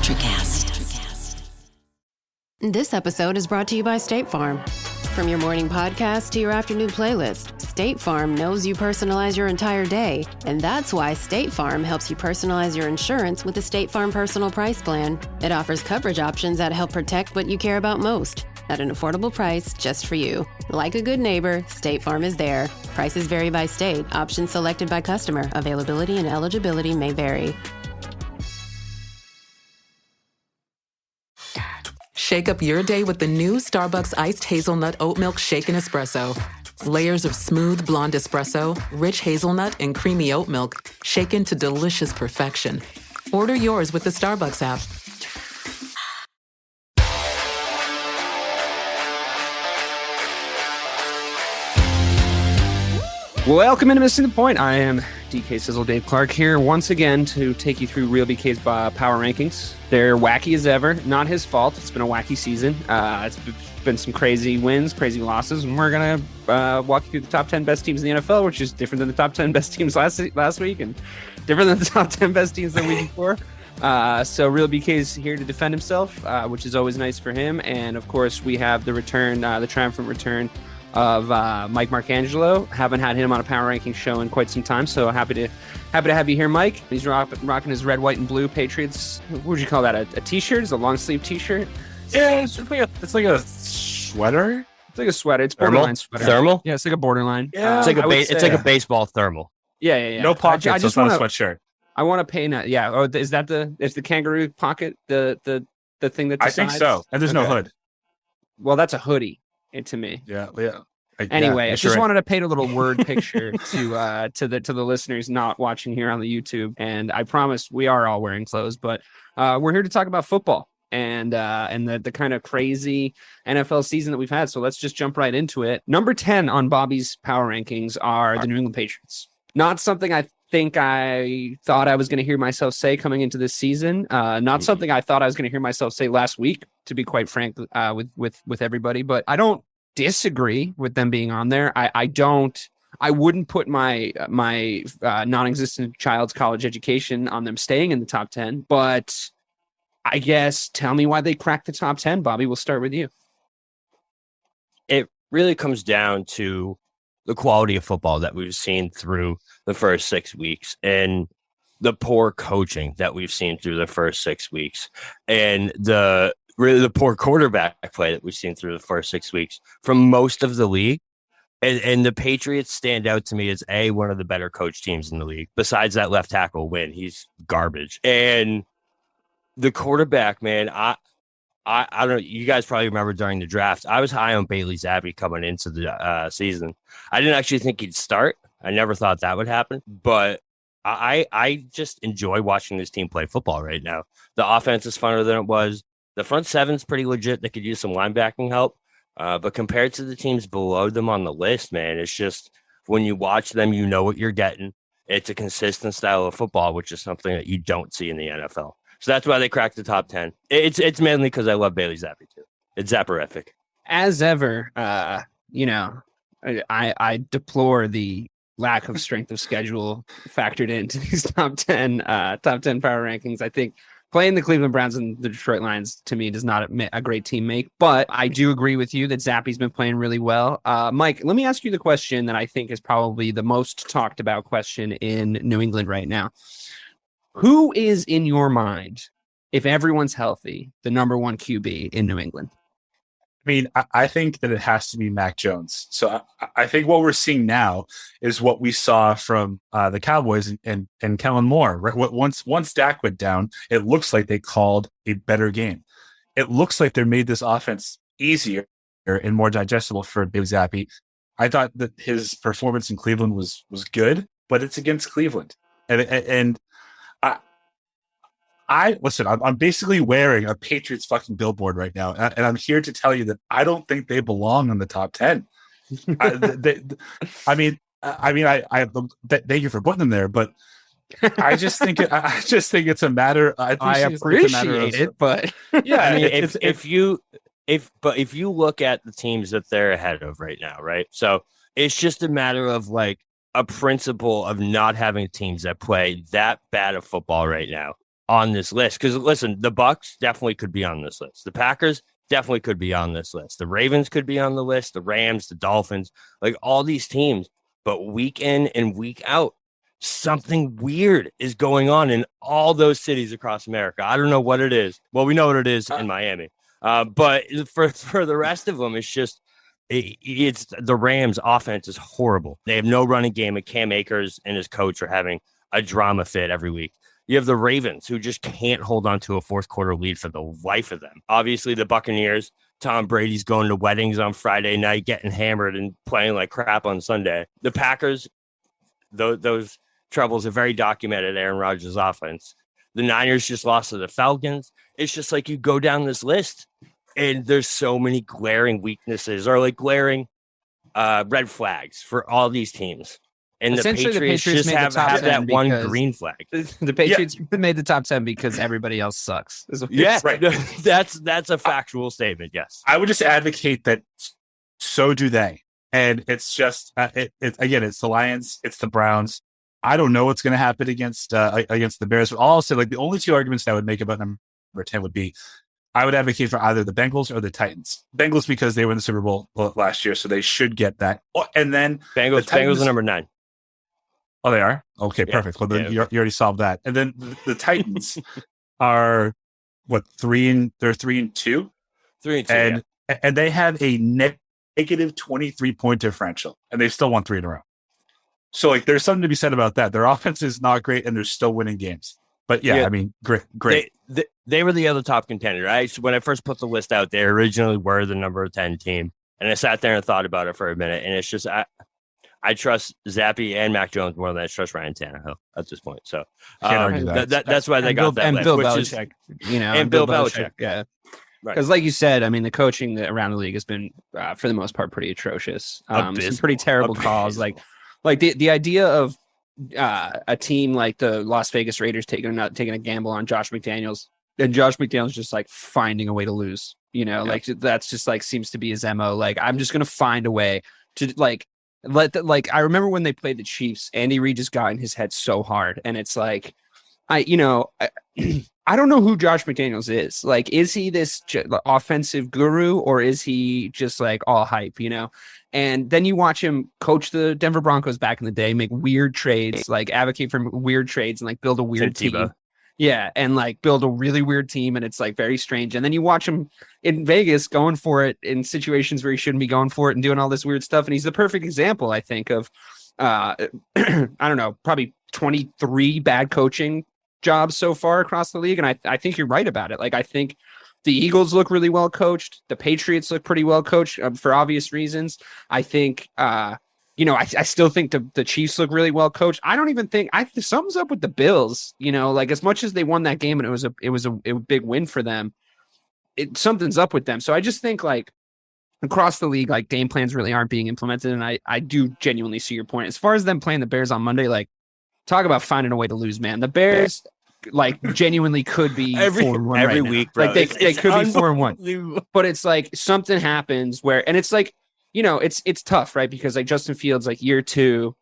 Electricast. This episode is brought to you by State Farm. From your morning podcast to your afternoon playlist, State Farm knows you personalize your entire day, and that's why State Farm helps you personalize your insurance with the State Farm Personal Price Plan. It offers coverage options that help protect what you care about most at an affordable price just for you. Like a good neighbor, State Farm is there. Prices vary by state. Options selected by customer. Availability and eligibility may vary. Shake up your day with the new Starbucks Iced Hazelnut Oat Milk Shaken Espresso. Layers of smooth blonde espresso, rich hazelnut, and creamy oat milk, shaken to delicious perfection. Order yours with the Starbucks app. Welcome into Missing the Point. I am DK Sizzle Dave Clark here once again to take you through Real BK's power rankings. They're wacky as ever. Not his fault. It's been a wacky season. It's been some crazy wins, crazy losses, and we're going to walk you through the top 10 best teams in the NFL, which is different than the top 10 best teams last week and different than the top 10 best teams the week before. So Real BK is here to defend himself, which is always nice for him. And, of course, we have the return, the triumphant return of Mike Marcangelo. Haven't had him on a power ranking show in quite some time, so happy to have you here, Mike. He's rocking his red, white, and blue Patriots. What would you call that? A t-shirt? Is a long sleeve t-shirt? Yeah, it's like a sweater. It's like a sweater. It's borderline sweater. Thermal? Yeah, it's like a borderline. Yeah, it's like a baseball thermal. Yeah. No pockets. I just want want a sweatshirt. I want to pay now. Yeah. Oh, is the kangaroo pocket the thing that decides? I think so. And there's no hood. Well, that's a hoodie. To me. Yeah. Anyway, I just wanted to paint a little word picture to the listeners not watching here on the YouTube. And I promise we are all wearing clothes, but we're here to talk about football and the kind of crazy NFL season that we've had. So let's just jump right into it. Number 10 on Bobby's power rankings are the New England Patriots. Not something I think I thought I was going to hear myself say coming into this season. Not something I thought I was going to hear myself say last week, to be quite frank, with everybody. But I don't disagree with them being on there. I wouldn't put my non-existent child's college education on them staying in the top 10. But I guess tell me why they cracked the top 10. Bobby, we'll start with you. It really comes down to the quality of football that we've seen through the first 6 weeks and the poor coaching that we've seen through the first 6 weeks and the poor quarterback play that we've seen through the first 6 weeks from most of the league. And the Patriots stand out to me as one of the better coach teams in the league. Besides that left tackle win, he's garbage. And the quarterback, man, I don't know. You guys probably remember during the draft, I was high on Bailey Zappi coming into the season. I didn't actually think he'd start. I never thought that would happen, but I just enjoy watching this team play football right now. The offense is funner than it was. The front seven's pretty legit. They could use some linebacking help, but compared to the teams below them on the list, man, it's just when you watch them, you know what you're getting. It's a consistent style of football, which is something that you don't see in the NFL. So that's why they cracked the top 10. It's mainly because I love Bailey Zappi too. It's zapperific. As ever, I deplore the lack of strength of schedule factored into these top 10 power rankings. I think playing the Cleveland Browns and the Detroit Lions to me does not admit a great team make, but I do agree with you that Zappi's been playing really well. Mike, let me ask you the question that I think is probably the most talked about question in New England right now. Who is, in your mind, if everyone's healthy, the number one QB in New England? I mean, I think that it has to be Mac Jones. So I think what we're seeing now is what we saw from the Cowboys and Kellen Moore. Right? Once Dak went down, it looks like they called a better game. It looks like they made this offense easier and more digestible for Bailey Zappi. I thought that his performance in Cleveland was good, but it's against Cleveland. And listen, I'm basically wearing a Patriots fucking billboard right now, and I'm here to tell you that I don't think they belong on the top 10. Thank you for putting them there, but I just think it's a matter. I appreciate it, but yeah, I mean, if you look at the teams that they're ahead of right now, right? So it's just a matter of like a principle of not having teams that play that bad of football right now on this list. Because listen, the Bucs definitely could be on this list. The Packers definitely could be on this list. The Ravens could be on the list. The Rams, the Dolphins, like all these teams. But week in and week out, something weird is going on in all those cities across America. I don't know what it is. Well, we know what it is in Miami. But for the rest of them, it's just it's the Rams' offense is horrible. They have no running game, and Cam Akers and his coach are having a drama fit every week. You have the Ravens, who just can't hold on to a fourth quarter lead for the life of them. Obviously, the Buccaneers, Tom Brady's going to weddings on Friday night, getting hammered and playing like crap on Sunday. The Packers, those troubles are very documented. Aaron Rodgers' offense. The Niners just lost to the Falcons. It's just like you go down this list, and there's so many glaring weaknesses or like glaring red flags for all these teams. And the Patriots just have that one green flag. The Patriots made the top 10 because everybody else sucks. Yeah, right. That's a factual statement. Yes, I would just advocate that. So do they, and it's just again, it's the Lions, it's the Browns. I don't know what's going to happen against the Bears. But also, like the only two arguments that I would make about number 10 would be, I would advocate for either the Bengals or the Titans. Bengals because they were in the Super Bowl last year, so they should get that. And then Bengals are number 9. Oh, they are? Okay, perfect. Well, then you already solved that. And then the Titans are what, 3-2? 3-2. And they have a negative 23-point differential, and they've still won 3 in a row. So, like, there's something to be said about that. Their offense is not great, and they're still winning games. But I mean, great. They were the other top contender. When I first put the list out, they originally were the number 10 team, and I sat there and thought about it for a minute, and it's just I trust Zappy and Mac Jones more than I trust Ryan Tannehill at this point. So that's why they got that. And Bill Belichick, and Bill Belichick, yeah. Because, like you said, I mean, the coaching around the league has been, for the most part, pretty atrocious. Some pretty terrible calls. Like the idea of a team like the Las Vegas Raiders taking a gamble on Josh McDaniels, and Josh McDaniels just like finding a way to lose. Like that's just like seems to be his MO. Like, I'm just gonna find a way to I remember when they played the Chiefs, Andy Reid just got in his head so hard, and it's like, I don't know who Josh McDaniels is. Like, is he this offensive guru, or is he just like all hype, And then you watch him coach the Denver Broncos back in the day, make weird trades, like advocate for weird trades and like build a weird team. Yeah. And like build a really weird team. And it's like very strange. And then you watch him in Vegas going for it in situations where he shouldn't be going for it and doing all this weird stuff. And he's the perfect example, I think, of, I don't know, probably 23 bad coaching jobs so far across the league. And I think you're right about it. Like, I think the Eagles look really well coached. The Patriots look pretty well coached for obvious reasons. I think, I still think the Chiefs look really well coached. I don't even think something's up with the Bills, like as much as they won that game and it was a big win for them, something's up with them. So I just think like across the league, like game plans really aren't being implemented. And I do genuinely see your point. As far as them playing the Bears on Monday, like talk about finding a way to lose, man. The Bears like genuinely could be 4-1 every week, bro. Like they could be 4-1, but it's like something happens where, and it's like, it's tough, right? Because like Justin Fields, like year 2,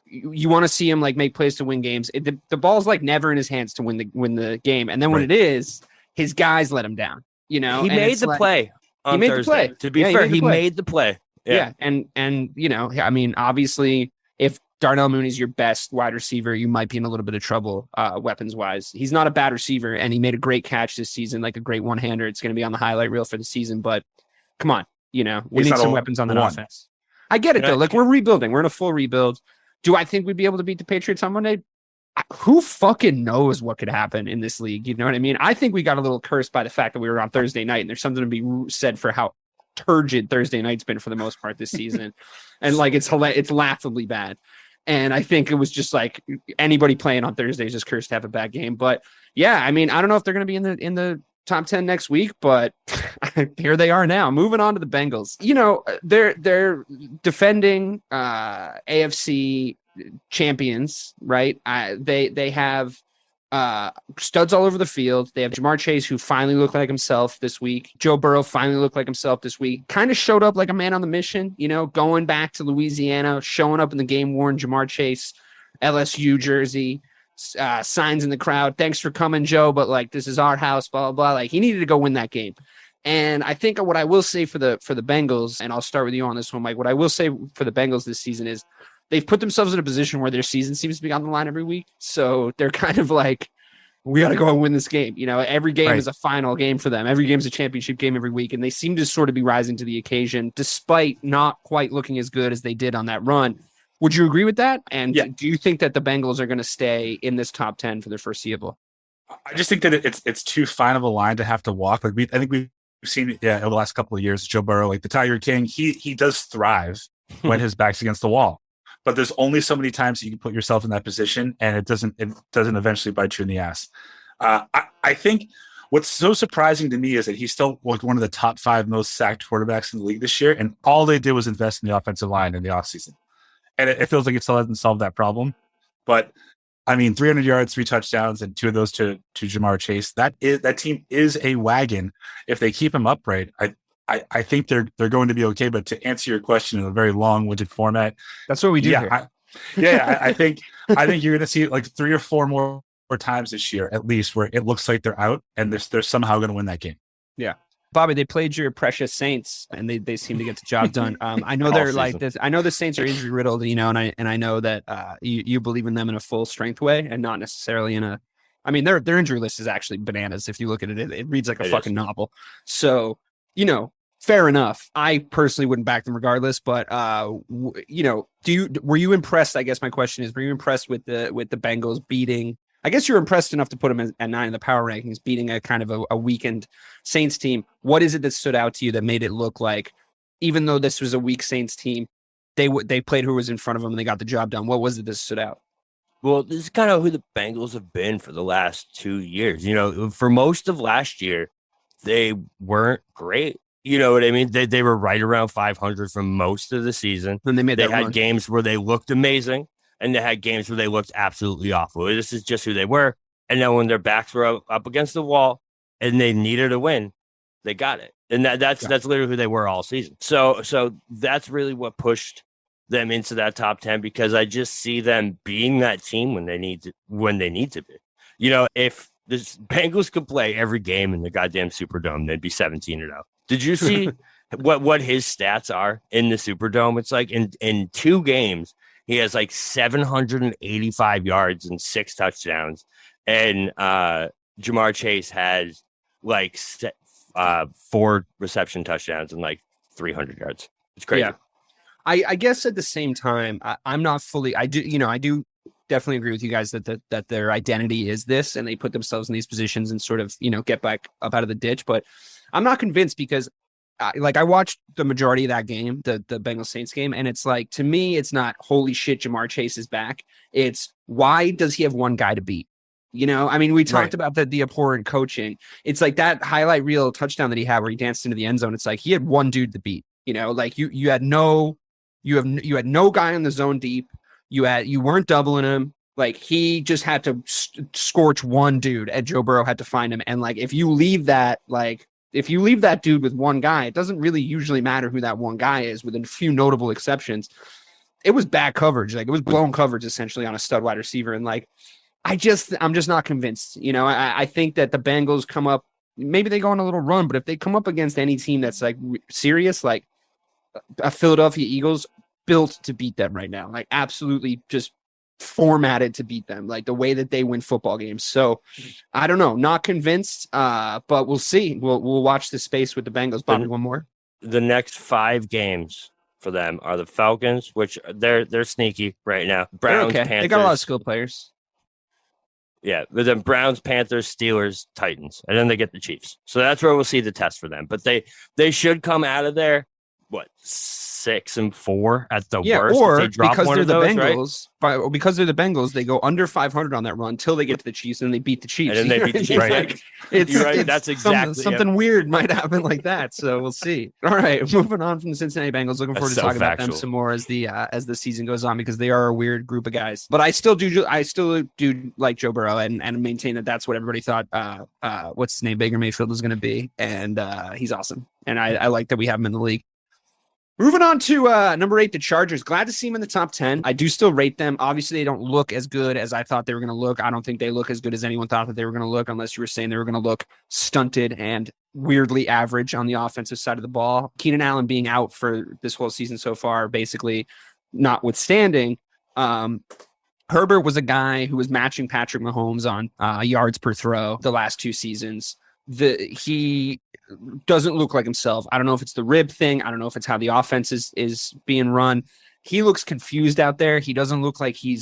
you want to see him like make plays to win games. The ball's like never in his hands to win the game, and then when it is, his guys let him down. He made the play on Thursday. To be fair, he made the play. Yeah, and I mean, obviously, if Darnell Mooney's your best wide receiver, you might be in a little bit of trouble weapons wise. He's not a bad receiver, and he made a great catch this season, like a great one-hander. It's going to be on the highlight reel for the season, but come on, we need some weapons on that offense. I get it though. Like, we're rebuilding. We're in a full rebuild. Do I think we'd be able to beat the Patriots on Monday? Who fucking knows what could happen in this league? You know what I mean? I think we got a little cursed by the fact that we were on Thursday night, and there's something to be said for how turgid Thursday night's been for the most part this season. And like, it's laughably bad. And I think it was just like anybody playing on Thursday is just cursed to have a bad game. But yeah, I mean, I don't know if they're going to be in the top 10 next week, but here they are now. Moving on to the Bengals. They're defending AFC champions, right? They have studs all over the field. They have Jamar Chase, who finally looked like himself this week. Joe Burrow finally looked like himself this week. Kind of showed up like a man on the mission, going back to Louisiana, showing up in the game-worn Jamar Chase LSU jersey. signs in the crowd. Thanks for coming, Joe. But like, this is our house, blah, blah, blah. Like he needed to go win that game. And I think what I will say for the Bengals, and I'll start with you on this one, Mike, what I will say for the Bengals this season is they've put themselves in a position where their season seems to be on the line every week. So they're kind of like, we got to go and win this game. You know, every game is a final game for them. Every game is a championship game every week. And they seem to sort of be rising to the occasion, despite not quite looking as good as they did on that run. Would you agree with that? And do you think that the Bengals are going to stay in this top 10 for the foreseeable? I just think that it's too fine of a line to have to walk. Like I think we've seen it over the last couple of years. Joe Burrow, like the Tiger King, he does thrive when his back's against the wall. But there's only so many times you can put yourself in that position, and it doesn't eventually bite you in the ass. I think what's so surprising to me is that he's still like one of the top 5 most sacked quarterbacks in the league this year, and all they did was invest in the offensive line in the offseason. And it feels like it still hasn't solved that problem. But I mean, 300 yards, 3 touchdowns, and 2 of those to Jamar Chase. That team is a wagon. If they keep him upright, I think they're going to be okay. But to answer your question in a very long-winded format, that's what we do here. I think you're going to see like 3 or 4 more times this year, at least, where it looks like they're out and they're somehow going to win that game. Yeah. Bobby, they played your precious Saints, and they seem to get the job done. I know they're like this. I know the Saints are injury riddled, you know, and I know that you believe in them in a full strength way, and not necessarily in a. I mean, their injury list is actually bananas. If you look at it, it reads like a fucking novel. So, you know, fair enough. I personally wouldn't back them regardless, but you know, were you impressed? I guess my question is, were you impressed with the Bengals beating? I guess you're impressed enough to put them at 9 in the power rankings, beating a kind of a weakened Saints team. What is it that stood out to you that made it look like, even though this was a weak Saints team, they played who was in front of them and they got the job done? What was it that stood out? Well, this is kind of who the Bengals have been for the last 2 years. You know, for most of last year, they weren't great. You know what I mean? They were right around 500 for most of the season. And they had games where they looked amazing, and they had games where they looked absolutely awful. This is just who they were. And then when their backs were up against the wall and they needed a win, they got it. And that's literally who they were all season. So that's really what pushed them into that top 10, because I just see them being that team when they need to be. You know, if the Bengals could play every game in the goddamn Superdome, they'd be 17-0. Did you see what his stats are in the Superdome? It's like in 2 games, he has like 785 yards and 6 touchdowns. And Jamar Chase has like 4 reception touchdowns and like 300 yards. It's crazy. Yeah. I guess at the same time, I'm not fully, I do definitely agree with you guys that their identity is this, and they put themselves in these positions and sort of, you know, get back up out of the ditch. But I'm not convinced, because I watched the majority of that game, the Bengals Saints game, and it's like, to me, it's not holy shit, Jamar Chase is back. It's why does he have one guy to beat? You know, I mean, we talked about the abhorrent coaching. It's like that highlight reel touchdown that he had where he danced into the end zone. It's like he had one dude to beat. You know, like you had no guy in the zone deep. You weren't doubling him. Like he just had to scorch one dude, and Joe Burrow had to find him. And like if you leave that dude with one guy, it doesn't really usually matter who that one guy is, with a few notable exceptions. It was bad coverage. Like it was blown coverage essentially on a stud wide receiver. And like, I'm just not convinced. You know, I think that the Bengals come up, maybe they go on a little run, but if they come up against any team that's like serious, like a Philadelphia Eagles, built to beat them right now, like absolutely just formatted to beat them, like the way that they win football games. So I don't know, not convinced, but we'll see. We'll watch the space with the Bengals. Bobby, one more. The next 5 games for them are the Falcons, which they're sneaky right now. Browns, okay. Panthers. They got a lot of skilled players. Yeah, but then Browns, Panthers, Steelers, Titans, and then they get the Chiefs. So that's where we'll see the test for them. But they should come out of there, 6-4 at the worst. Or if they drop because one they're of the those, Bengals, right? because they're the Bengals, they go under 500 on that run until they get to the Chiefs, and they beat the Chiefs. And then they beat the Chiefs. Right. Like, you're right. That's exactly something weird might happen like that. So we'll see. All right, moving on from the Cincinnati Bengals. Looking forward to talking about them some more as the season goes on, because they are a weird group of guys. But I still do like Joe Burrow, and maintain that that's what everybody thought. What's his name? Baker Mayfield was going to be, and he's awesome. And I like that we have him in the league. Moving on to number 8, the Chargers. Glad to see them in the top 10. I do still rate them. Obviously, they don't look as good as I thought they were going to look. I don't think they look as good as anyone thought that they were going to look, unless you were saying they were going to look stunted and weirdly average on the offensive side of the ball. Keenan Allen being out for this whole season so far, basically notwithstanding, Herbert was a guy who was matching Patrick Mahomes on yards per throw the last 2 seasons. He doesn't look like himself. I don't know if it's the rib thing. I don't know if it's how the offense is being run. He looks confused out there. He doesn't look like he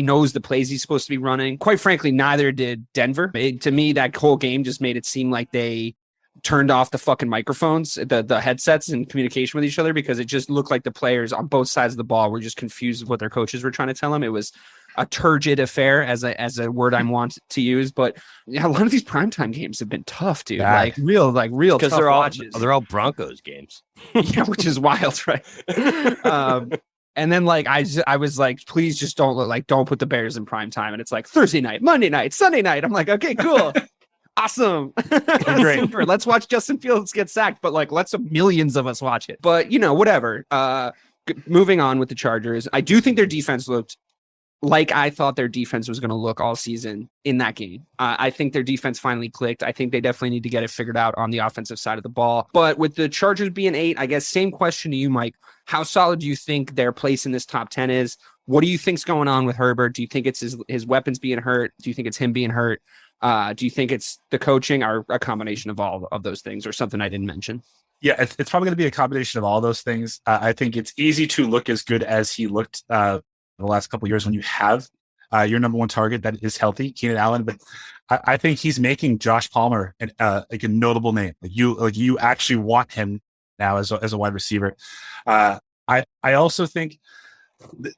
knows the plays he's supposed to be running. Quite frankly, neither did Denver. To me, that whole game just made it seem like they turned off the fucking microphones, the headsets, and communication with each other, because it just looked like the players on both sides of the ball were just confused with what their coaches were trying to tell them. It was a turgid affair, as a word I want to use. But yeah, a lot of these primetime games have been tough, dude. Like real because tough watches. They're all Broncos games. Yeah, which is wild, right? And then like I was like, please just don't put the Bears in primetime. And it's like Thursday night, Monday night, Sunday night. I'm like, okay, cool. Awesome. Great. Super. Let's watch Justin Fields get sacked, but like let's millions of us watch it. But whatever. Moving on with the Chargers. I do think their defense looked like I thought their defense was going to look all season in that game. I think their defense finally clicked. I think they definitely need to get it figured out on the offensive side of the ball. But with the Chargers being 8, I guess same question to you, Mike. How solid do you think their place in this top 10 is? What do you think's going on with Herbert? Do you think it's his weapons being hurt? Do you think it's him being hurt? Do you think it's the coaching, or a combination of all of those things, or something I didn't mention? Yeah, it's probably going to be a combination of all those things. I think it's easy to look as good as he looked the last couple of years when you have your number one target that is healthy, Keenan Allen. But I think he's making Josh Palmer like a notable name. Like you actually want him now as a wide receiver. I also think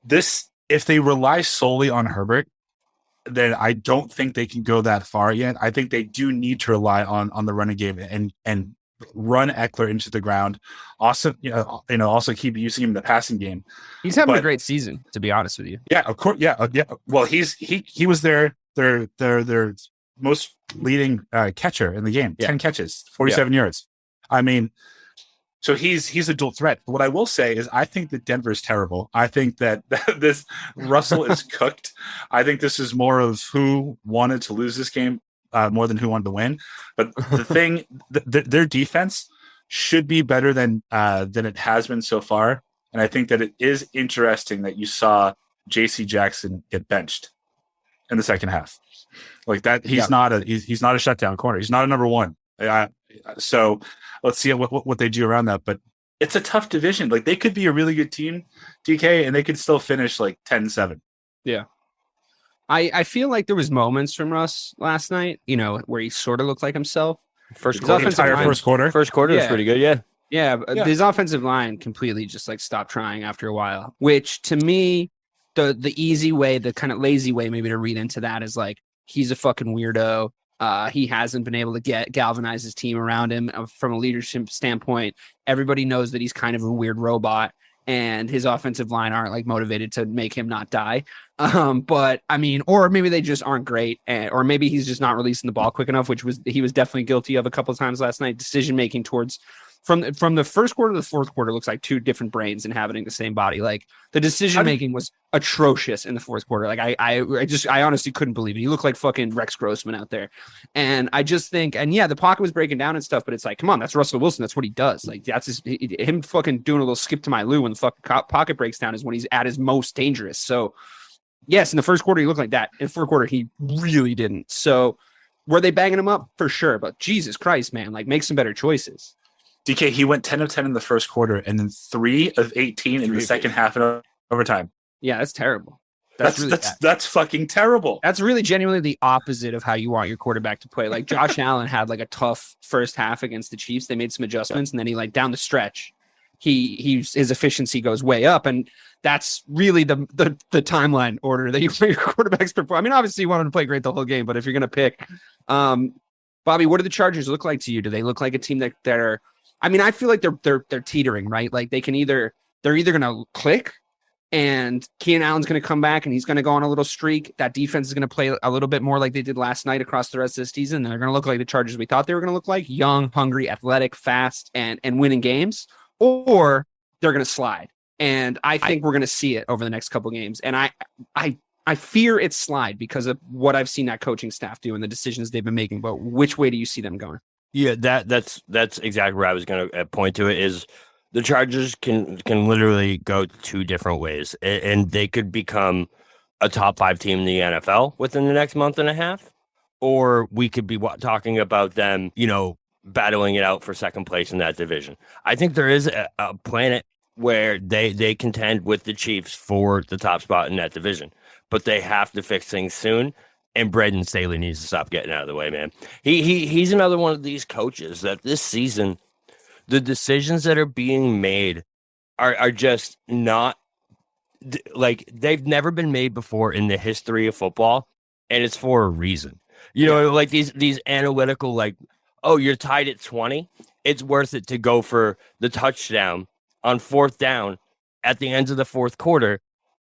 this, if they rely solely on Herbert, then I don't think they can go that far yet. I think they do need to rely on the running game and run Eckler into the ground. Also, also keep using him in the passing game. He's having a great season, to be honest with you. Yeah, of course. Yeah, yeah. Well, he was their most leading catcher in the game. 10 catches, 47 yards. I mean, so he's a dual threat. But what I will say is, I think that Denver is terrible. I think that this Russell is cooked. I think this is more of who wanted to lose this game more than who wanted to win. But the thing, their defense should be better than it has been so far. And I think that it is interesting that you saw J.C. Jackson get benched in the second half. Like that, he's not a shutdown corner. He's not a number one. So let's see what they do around that. But it's a tough division. Like, they could be a really good team, DK, and they could still finish like 10-7. Yeah. I feel like there was moments from Russ last night, where he sort of looked like himself. First quarter was pretty good. Yeah. Yeah. His offensive line completely just like stopped trying after a while, which to me, the easy way, the kind of lazy way maybe to read into that is like, he's a fucking weirdo. He hasn't been able to galvanize his team around him from a leadership standpoint. Everybody knows that he's kind of a weird robot, and his offensive line aren't like motivated to make him not die. But I mean, or maybe they just aren't great, or maybe he's just not releasing the ball quick enough, he was definitely guilty of a couple of times last night. Decision making from the first quarter to the fourth quarter looks like two different brains inhabiting the same body. Like, the decision making was atrocious in the fourth quarter. Like, I honestly couldn't believe it. He looked like fucking Rex Grossman out there. And I just think, and yeah, the pocket was breaking down and stuff, but it's like, come on, that's Russell Wilson. That's what he does. Like, that's him fucking doing a little skip to my Lou when the fucking pocket breaks down is when he's at his most dangerous. So yes, in the first quarter he looked like that. In the fourth quarter he really didn't. So were they banging him up? For sure. But Jesus Christ, man, like, make some better choices. DK, he went 10 of 10 in the first quarter and then 3 of 18 in the second half and overtime. Yeah, that's terrible. That's fucking terrible. That's really genuinely the opposite of how you want your quarterback to play. Like, Josh Allen had like a tough first half against the Chiefs. They made some adjustments, and then he, like, down the stretch, his efficiency goes way up, and that's really the timeline order that you play your quarterbacks perform. I mean, obviously you want him to play great the whole game, but if you're gonna pick, Bobby, what do the Chargers look like to you? Do they look like a team that are? I mean, I feel like they're teetering, right? Like, they're either going to click, and Keenan Allen's going to come back and he's going to go on a little streak. That defense is going to play a little bit more like they did last night across the rest of the season. And they're going to look like the Chargers we thought they were going to look like: young, hungry, athletic, fast, and winning games. Or they're going to slide. And I think we're going to see it over the next couple games. And I fear it's slide because of what I've seen that coaching staff do and the decisions they've been making. But which way do you see them going? Yeah, that's exactly where I was going to point to it. Is the Chargers can literally go 2 different ways, and they could become a top 5 team in the NFL within the next month and a half, or we could be talking about them, battling it out for second place in that division. I think there is a planet where they contend with the Chiefs for the top spot in that division, but they have to fix things soon. And Brandon Staley needs to stop getting out of the way, man. He's another one of these coaches that this season, the decisions that are being made are just not like they've never been made before in the history of football, and it's for a reason. Like these analytical, like, oh, you're tied at 20. It's worth it to go for the touchdown on 4th down at the end of the 4th quarter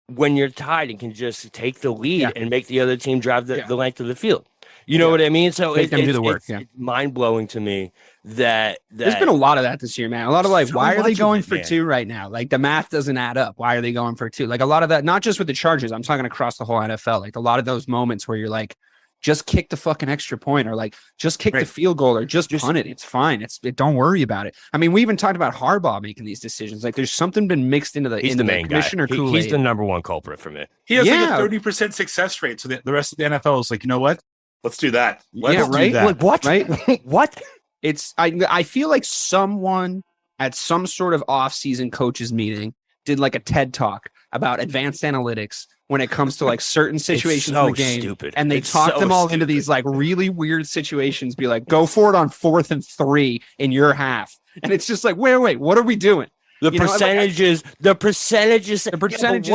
when you're tied and can just take the lead and make the other team drive the length of the field. You know what I mean? So Make them do the work. It's mind-blowing to me that there's been a lot of that this year, man. A lot of like, why are they going for 2 right now? Like the math doesn't add up. Why are they going for 2? Like a lot of that, not just with the Chargers. I'm talking across the whole NFL. Like a lot of those moments where you're like, just kick the fucking extra point, or like just kick the field goal, or just punt it. It's fine. Don't worry about it. I mean, we even talked about Harbaugh making these decisions. Like there's something been mixed into he's the main guy. He's the number one culprit for me. He has like a 30% success rate. So the rest of the NFL is like, you know what? Let's do that. Let's do that. Like, what? Right? What? It's I feel like someone at some sort of off-season coaches meeting did like a TED talk about advanced analytics when it comes to like certain situations in the game. Stupid. And they talked them all into these like really weird situations, be like, go for it on 4th and 3 in your half. And it's just like, wait, what are we doing? The percentages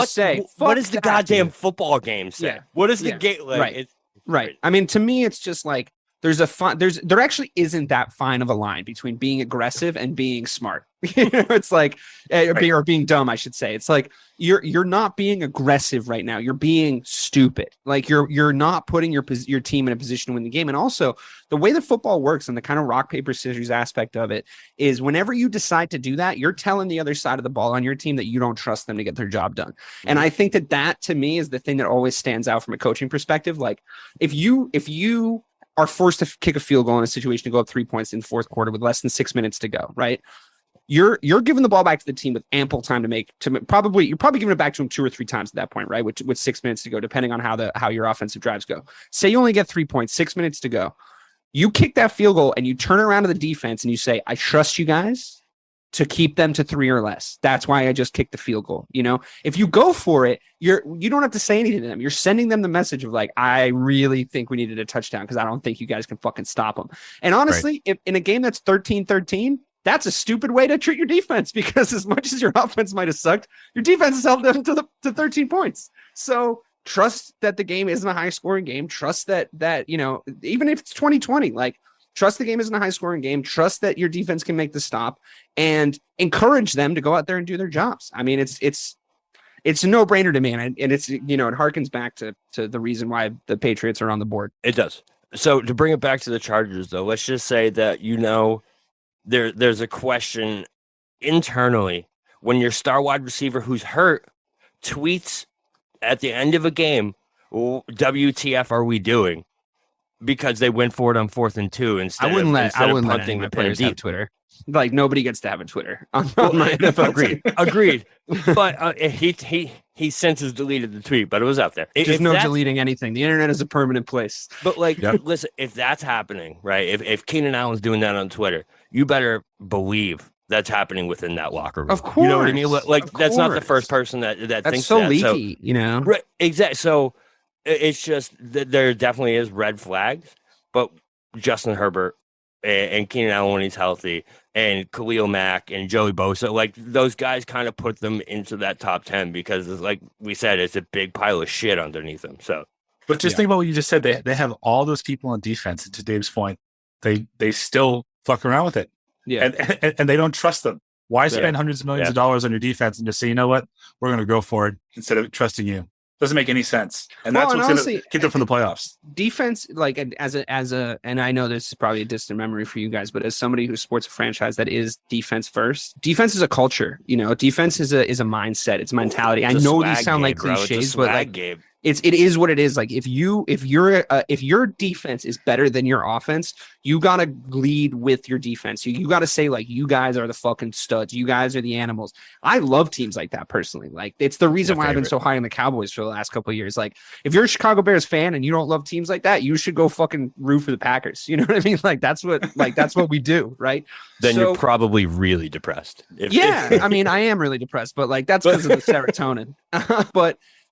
say, what does the goddamn football game say? Yeah. What is the game? Like, right. I mean, to me, it's just like, there actually isn't that fine of a line between being aggressive and being smart. It's like, or being dumb, I should say. It's like, you're not being aggressive right now. You're being stupid. Like you're not putting your team in a position to win the game. And also the way that football works and the kind of rock, paper, scissors aspect of it is whenever you decide to do that, you're telling the other side of the ball on your team that you don't trust them to get their job done. And I think that to me is the thing that always stands out from a coaching perspective. Like if you are forced to kick a field goal in a situation to go up 3 points in the 4th quarter with less than 6 minutes to go, right? You're giving the ball back to the team with ample time you're probably giving it back to them 2 or 3 times at that point, right? With 6 minutes to go, depending on how your offensive drives go. Say you only get 3 points, 6 minutes to go. You kick that field goal and you turn around to the defense and you say, I trust you guys to keep them to 3 or less. That's why I just kicked the field goal. If you go for it, you don't have to say anything to them. You're sending them the message of like, I really think we needed a touchdown because I don't think you guys can fucking stop them. And honestly, if in a game that's 13-13, that's a stupid way to treat your defense, because as much as your offense might have sucked, your defense has held them to 13 points. So trust that the game isn't a high scoring game. Trust that even if it's 2020, like trust the game isn't a high scoring game. Trust that your defense can make the stop, and encourage them to go out there and do their jobs. I mean, it's a no brainer to me. And it's, it harkens back to the reason why the Patriots are on the board. It does. So to bring it back to the Chargers though, let's just say that, there's a question internally when your star wide receiver who's hurt tweets at the end of a game, WTF are we doing? Because they went for it on 4th and 2 instead of punting the players have Twitter. Like nobody gets to have a Twitter on my NFL. Agreed. But he since has deleted the tweet, but it was out there. There's no deleting anything. The internet is a permanent place. But listen, if that's happening, right? If Keenan Allen's doing that on Twitter, you better believe that's happening within that locker room. Of course. You know what I mean? Like that's not the first person that thinks so that. Leaky, Right, exactly. So it's just that there definitely is red flags, but Justin Herbert and Keenan Allen when he's healthy, and Khalil Mack and Joey Bosa, like those guys kind of put them into that top 10 because, like we said, it's a big pile of shit underneath them. So, but just think about what you just said. They have all those people on defense. And to Dave's point, they still fuck around with it. Yeah, and they don't trust them. Why spend hundreds of millions of dollars on your defense and just say, you know what, we're going to go for it instead of trusting you? Doesn't make any sense, and that's what's going to keep them from the playoffs. Defense, like as a, and I know this is probably a distant memory for you guys, but as somebody who supports a franchise that is defense first, defense is a culture. Defense is a mindset. It's a mentality. I know these sound like cliches, but like it is what it is. Like if your defense is better than your offense, you gotta lead with your defense. You gotta say like, you guys are the fucking studs. You guys are the animals. I love teams like that personally. Like it's the reason why I've been so high on the Cowboys for the last couple of years. Like if you're a Chicago Bears fan and you don't love teams like that, you should go fucking root for the Packers. You know what I mean? Like that's what we do, right? Then you're probably really depressed. I mean, I am really depressed, but like that's because of the serotonin.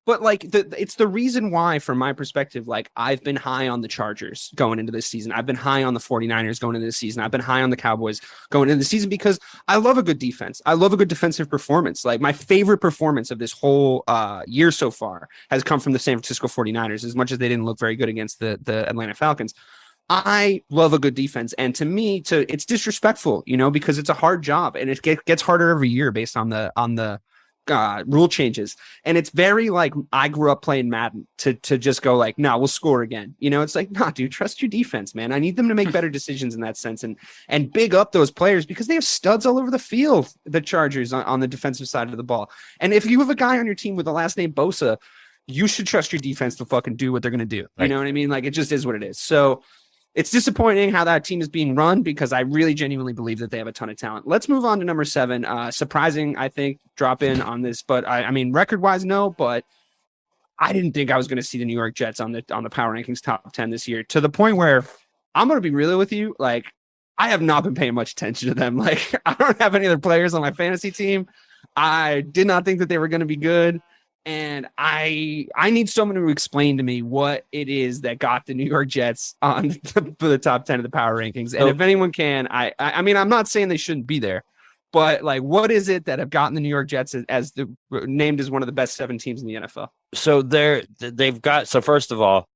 But like it's the reason why, from my perspective, like I've been high on the Chargers going into this season. I've been high on the 49ers going into this season. I've been high on the Cowboys going into the season because I love a good defense. I love a good defensive performance. Like my favorite performance of this whole year so far has come from the San Francisco 49ers, as much as they didn't look very good against the Atlanta Falcons. I love a good defense. And to me, it's disrespectful, because it's a hard job and it gets harder every year based on the rule changes. And it's very like, I grew up playing Madden to just go like, no, we'll score again. It's like, nah, dude, trust your defense, man. I need them to make better decisions in that sense and big up those players because they have studs all over the field, the Chargers on the defensive side of the ball. And if you have a guy on your team with the last name Bosa, you should trust your defense to fucking do what they're going to do. Right. You know what I mean? Like it just is what it is. So it's disappointing how that team is being run because I really genuinely believe that they have a ton of talent. Let's move on to number 7. Surprising, I think, drop in on this, but I mean, record-wise, no, but I didn't think I was going to see the New York Jets on the Power Rankings top 10 this year, to the point where I'm going to be real with you. Like, I have not been paying much attention to them. Like, I don't have any other players on my fantasy team. I did not think that they were going to be good. And I need someone to explain to me what it is that got the New York Jets on the top 10 of the power rankings. And if anyone can, I mean, I'm not saying they shouldn't be there, but like, what is it that have gotten the New York Jets named as one of the best 7 teams in the NFL? So so first of all,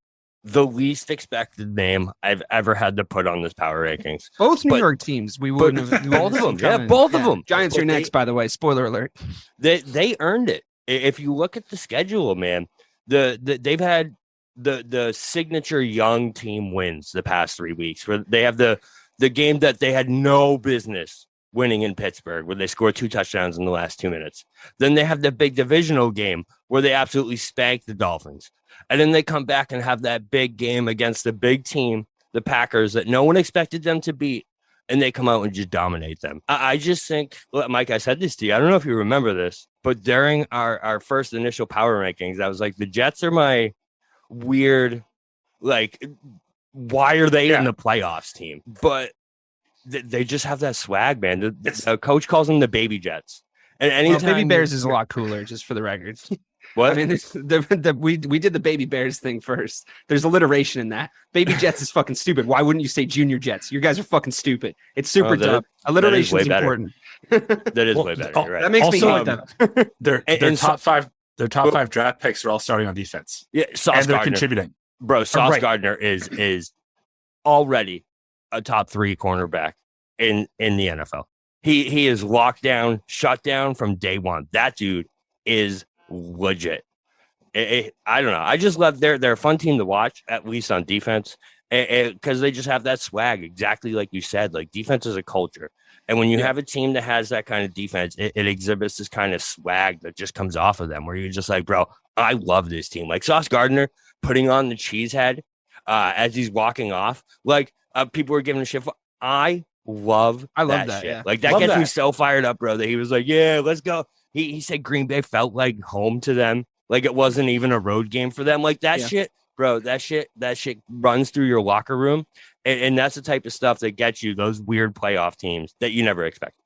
the least expected name I've ever had to put on this power rankings. Both New York teams. We wouldn't have. Both of them. Yeah, both of them. Giants are next, by the way. Spoiler alert. They earned it. If you look at the schedule, man, they've had the signature young team wins the past 3 weeks, where they have the game that they had no business winning in Pittsburgh, where they scored 2 touchdowns in the last 2 minutes. Then they have the big divisional game where they absolutely spanked the Dolphins. And then they come back and have that big game against the big team, the Packers, that no one expected them to beat. And they come out and just dominate them. I just think, Mike, I said this to you. I don't know if you remember this, but during our first initial power rankings, I was like, the Jets are my weird, like, why are they in the playoffs team? But they just have that swag, man. The coach calls them the baby Jets. And anytime Baby Bears is a lot cooler, just for the record. What? I mean, we did the Baby Bears thing first. There's alliteration in that. Baby Jets is fucking stupid. Why wouldn't you say Junior Jets? You guys are fucking stupid. It's super dumb. Alliteration is important. That is way better. Right. That makes me hate them. Their top 5 draft picks are all starting on defense. Yeah, and they're contributing. Bro, Sauce Gardner is already a top 3 cornerback in the NFL. He is locked down, shut down from day one. That dude is legit. I don't know. I just love they're a fun team to watch, at least on defense, because they just have that swag, exactly like you said. Like, defense is a culture, and when you have a team that has that kind of defense, it exhibits this kind of swag that just comes off of them, where you're just like, bro, I love this team. Like Sauce Gardner putting on the cheese head as he's walking off, like people were giving a shit for. I love that shit. Yeah. Like that gets me so fired up, bro, that he was like, yeah, let's go. He said Green Bay felt like home to them. Like it wasn't even a road game for them. Like that shit, bro, that shit runs through your locker room. And that's the type of stuff that gets you those weird playoff teams that you never expect.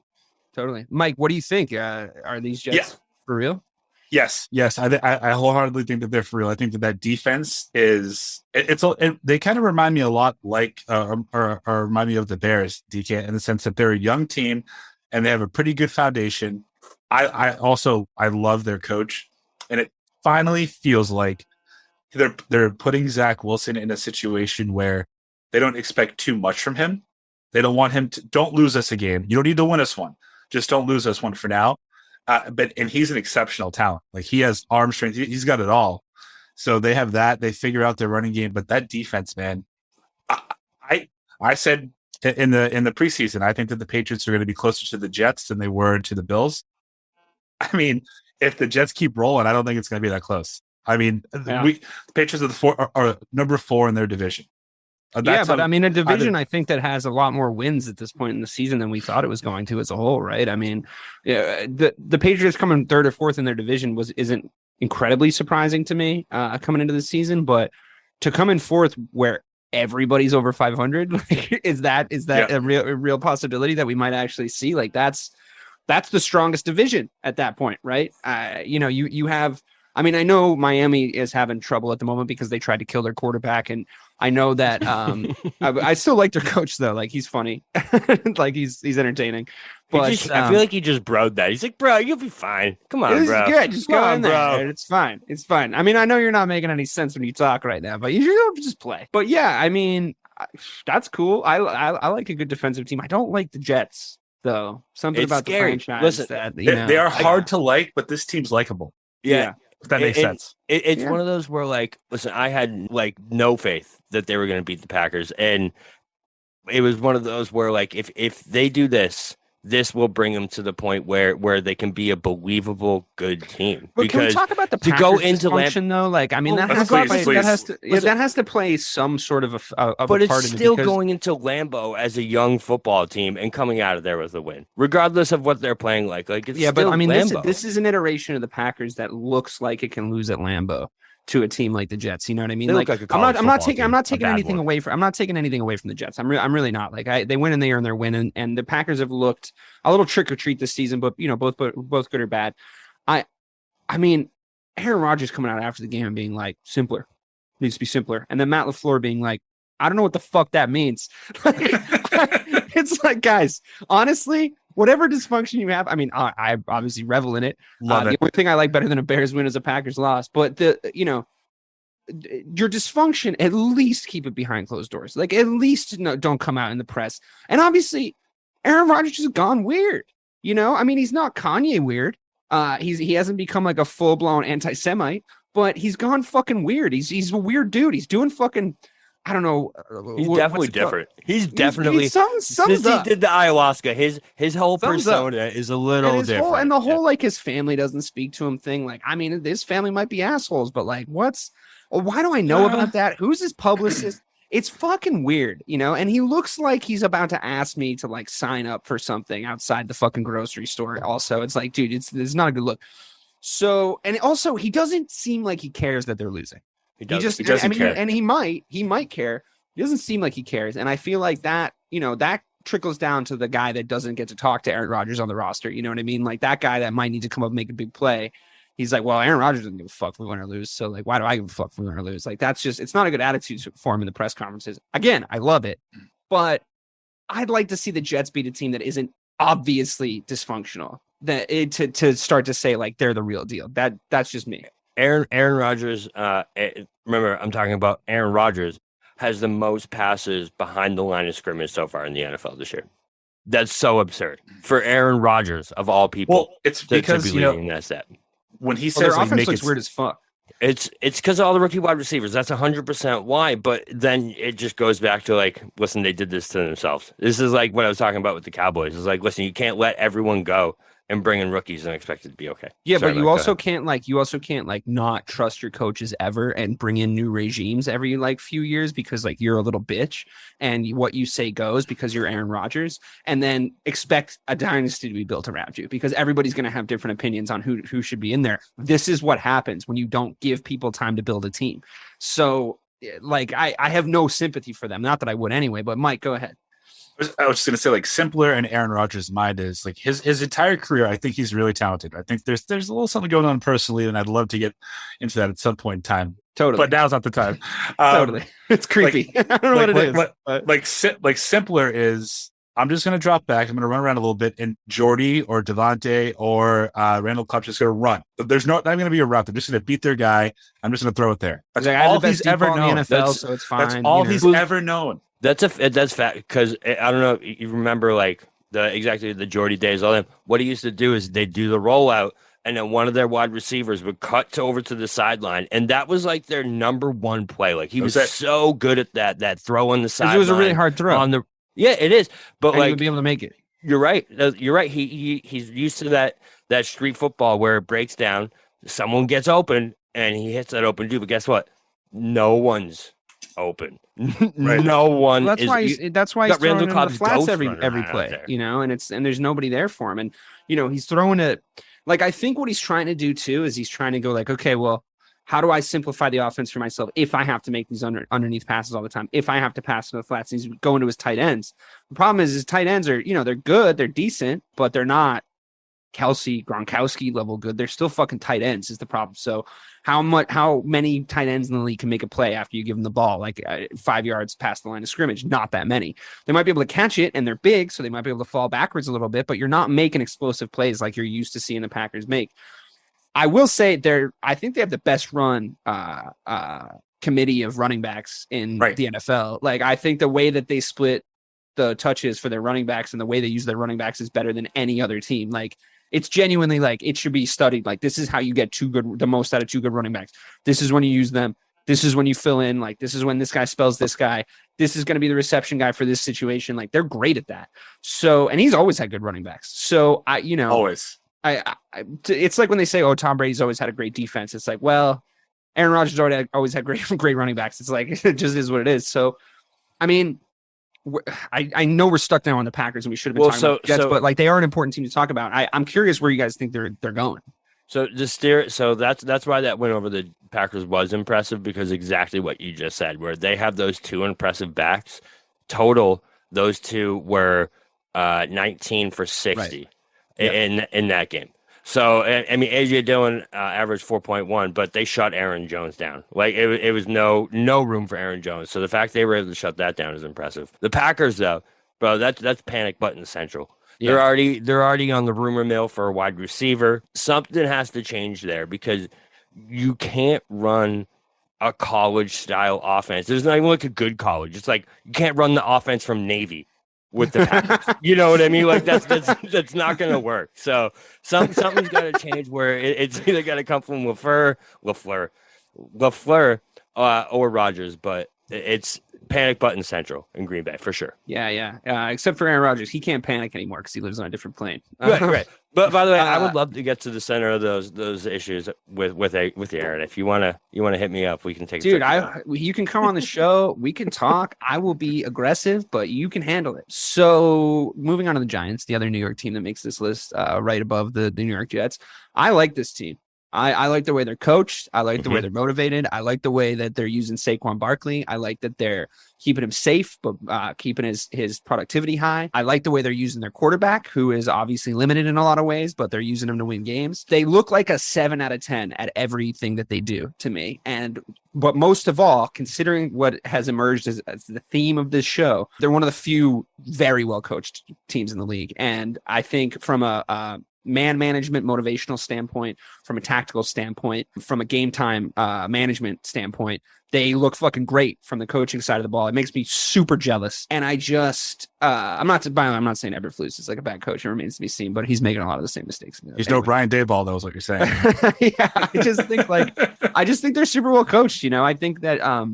Totally. Mike, what do you think? Are these Jets for real? Yes. I wholeheartedly think that they're for real. I think that defense is they kind of remind me a lot like or remind me of the Bears, DK, in the sense that they're a young team and they have a pretty good foundation. I love their coach, and it finally feels like they're putting Zach Wilson in a situation where they don't expect too much from him. They don't want him to don't lose us a game. You don't need to win us one. Just don't lose us one for now. And he's an exceptional talent. Like he has arm strength. He's got it all. So they have that. They figure out their running game, but that defense, man, I said in the preseason, I think that the Patriots are going to be closer to the Jets than they were to the Bills. I mean, if the Jets keep rolling, I don't think it's going to be that close. I mean, the Patriots are number 4 in their division. But I mean, a division I think that has a lot more wins at this point in the season than we thought it was going to as a whole, right? I mean, the Patriots coming 3rd or 4th in their division isn't incredibly surprising to me coming into the season, but to come in 4th where everybody's over 500, like, is that a real possibility that we might actually see? Like that's the strongest division at that point, right? You have. I mean, I know Miami is having trouble at the moment because they tried to kill their quarterback, and I know that I still like their coach though. Like he's funny, like he's entertaining. But I feel like he just broed that. He's like, bro, you'll be fine. Come on, bro. Good. Just go in there. Bro. It's fine. It's fine. I mean, I know you're not making any sense when you talk right now, but you should just play. But yeah, I mean, that's cool. I like a good defensive team. I don't like the Jets though. Something about scary. The franchise. Listen, that they are hard to like, but this team's likable. Yeah. If that makes sense. It's one of those where, like, listen, I had like no faith that they were going to beat the Packers, and it was one of those where, like, if they do this will bring them to the point where they can be a believable good team. But because can we talk about the to Packers go into dysfunction though? Like, I mean, that has to play some sort of a but part it's in it still because going into Lambeau as a young football team and coming out of there with a win, regardless of what they're playing like. Like, it's but I mean, Lambeau. this is an iteration of the Packers that looks like it can lose at Lambeau to a team like the Jets. You know what I mean? They Like, look like I'm not taking anything away from the Jets. I'm really not. Like, they win and they earn their win, and the Packers have looked a little trick or treat this season, but both good or bad. I mean, Aaron Rodgers coming out after the game and being like, simpler, needs to be simpler, and then Matt LaFleur being like, I don't know what the fuck that means. It's like, guys, honestly, whatever dysfunction you have, I mean, I obviously revel in it. Love it. The only thing I like better than a Bears win is a Packers loss. But your dysfunction, at least keep it behind closed doors. Like, at least don't come out in the press. And obviously, Aaron Rodgers has gone weird. I mean, he's not Kanye weird. He hasn't become like a full blown anti-Semite, but he's gone fucking weird. He's a weird dude. He's doing fucking. I don't know. He's definitely different. He's definitely since he did the ayahuasca, his whole persona is a little different. And the whole like his family doesn't speak to him thing. Like, I mean, his family might be assholes, but like, why do I know about that? Who's his publicist? It's fucking weird, and he looks like he's about to ask me to like sign up for something outside the fucking grocery store. Also, it's like, dude, it's not a good look. So, and also, he doesn't seem like he cares that they're losing. He doesn't care. And he might care. He doesn't seem like he cares. And I feel like that, that trickles down to the guy that doesn't get to talk to Aaron Rodgers on the roster. You know what I mean? Like, that guy that might need to come up and make a big play. He's like, well, Aaron Rodgers doesn't give a fuck if we win or lose. So, like, why do I give a fuck if we win or lose? Like, that's just, it's not a good attitude for him in the press conferences. Again, I love it, but I'd like to see the Jets beat a team that isn't obviously dysfunctional. To start to say, like, they're the real deal. That's just me. Aaron Rodgers, remember, I'm talking about Aaron Rodgers, has the most passes behind the line of scrimmage so far in the NFL this year. That's so absurd for Aaron Rodgers of all people. Well, it's because to be leading that step. When he says their offense looks weird as fuck. It's because of all the rookie wide receivers. That's 100% why. But then it just goes back to like, listen, they did this to themselves. This is like what I was talking about with the Cowboys. It's like, listen, you can't let everyone go and bring in rookies and expect it to be okay. Yeah, sorry, but you also can't not trust your coaches ever and bring in new regimes every like few years because like you're a little bitch and what you say goes because you're Aaron Rodgers, and then expect a dynasty to be built around you because everybody's going to have different opinions on who should be in there. This is what happens when you don't give people time to build a team. So like I have no sympathy for them. Not that I would anyway, but Mike, go ahead. I was just going to say, like, simpler in Aaron Rodgers' mind is like his entire career. I think he's really talented. I think there's a little something going on personally, and I'd love to get into that at some point in time. Totally, but now's not the time. Totally, it's creepy. I don't know what it is. Like simpler is, I'm just going to drop back. I'm going to run around a little bit, and Jordy or Devontae or Randall Cobb's just going to run. But there's not going to be a route. They're just going to beat their guy. I'm just going to throw it there. That's all he's ever known. In the NFL, so it's fine. That's all he's ever known. That's fact because I don't know if you remember like the Jordy days. All them. What he used to do is they do the rollout, and then one of their wide receivers would cut over to the sideline, and that was like their number one play. Like he was so good at that throw on the sideline. It was a really hard throw. Yeah, it is. But and he would be able to make it. You're right. You're right. He's used to that street football where it breaks down, someone gets open, and he hits that open dude. But guess what? No one's open. Right. No one. Well, that's why he's throwing in the flats every play, and there's nobody there for him. And he's throwing it. Like, I think what he's trying to do too is he's trying to go like, okay, well, how do I simplify the offense for myself if I have to make these underneath passes all the time? If I have to pass to the flats, he's going to his tight ends. The problem is his tight ends are, they're good, they're decent, but they're not Kelsey, Gronkowski level good. They're still fucking tight ends is the problem. So how many tight ends in the league can make a play after you give them the ball, like 5 yards past the line of scrimmage? Not that many. They might be able to catch it, and they're big, so they might be able to fall backwards a little bit, but you're not making explosive plays like you're used to seeing the Packers make. I will say I think they have the best run committee of running backs in the NFL. Like, I think the way that they split the touches for their running backs and the way they use their running backs is better than any other team. Like, it's genuinely like it should be studied. Like, this is how you get the most out of two good running backs. This is when you use them. This is when you fill in. Like, this is when this guy spells this guy. This is going to be the reception guy for this situation. Like, they're great at that. So, and he's always had good running backs. So always. It's like when they say, "Oh, Tom Brady's always had a great defense." It's like, well, Aaron Rodgers always had great running backs. It's like it just is what it is. So, I mean, I know we're stuck now on the Packers, and we should have been talking about the Jets, but like they are an important team to talk about. I'm curious where you guys think they're going. So that's why that win over the Packers was impressive, because exactly what you just said, where they have those two impressive backs. Total, those two were 19 for 60. Right. In that game. So, I mean, A.J. Dillon averaged 4.1, but they shut Aaron Jones down. Like, it was no room for Aaron Jones. So the fact they were able to shut that down is impressive. The Packers, though, bro, that's panic button central. Yeah. They're already on the rumor mill for a wide receiver. Something has to change there, because you can't run a college-style offense. There's not even like a good college. It's like you can't run the offense from Navy with the Packers. You know what I mean? Like, that's not going to work. So something's got to change, where it's either got to come from LaFleur, or Rodgers, but it's panic button central in Green Bay for sure. Yeah. Except for Aaron Rodgers, he can't panic anymore because he lives on a different plane. Right. But by the way, I would love to get to the center of those issues with Aaron. If you wanna hit me up, we can take. Dude, you can come on the show. We can talk. I will be aggressive, but you can handle it. So moving on to the Giants, the other New York team that makes this list, right above the New York Jets. I like this team. I like the way they're coached. I like the way they're motivated. I like the way that they're using Saquon Barkley. I like that they're keeping him safe, but keeping his productivity high. I like the way they're using their quarterback, who is obviously limited in a lot of ways, but they're using him to win games. They look like a 7 out of 10 at everything that they do to me. But most of all, considering what has emerged as the theme of this show, they're one of the few very well coached teams in the league. And I think from a man management, motivational standpoint, from a tactical standpoint, from a game time management standpoint, they look fucking great from the coaching side of the ball. It makes me super jealous. And I just, I'm not saying Eberflus is like a bad coach. It remains to be seen, but he's making a lot of the same mistakes. He's no Brian Daboll, though, is what you're saying. Yeah, I just think they're super well coached. I think that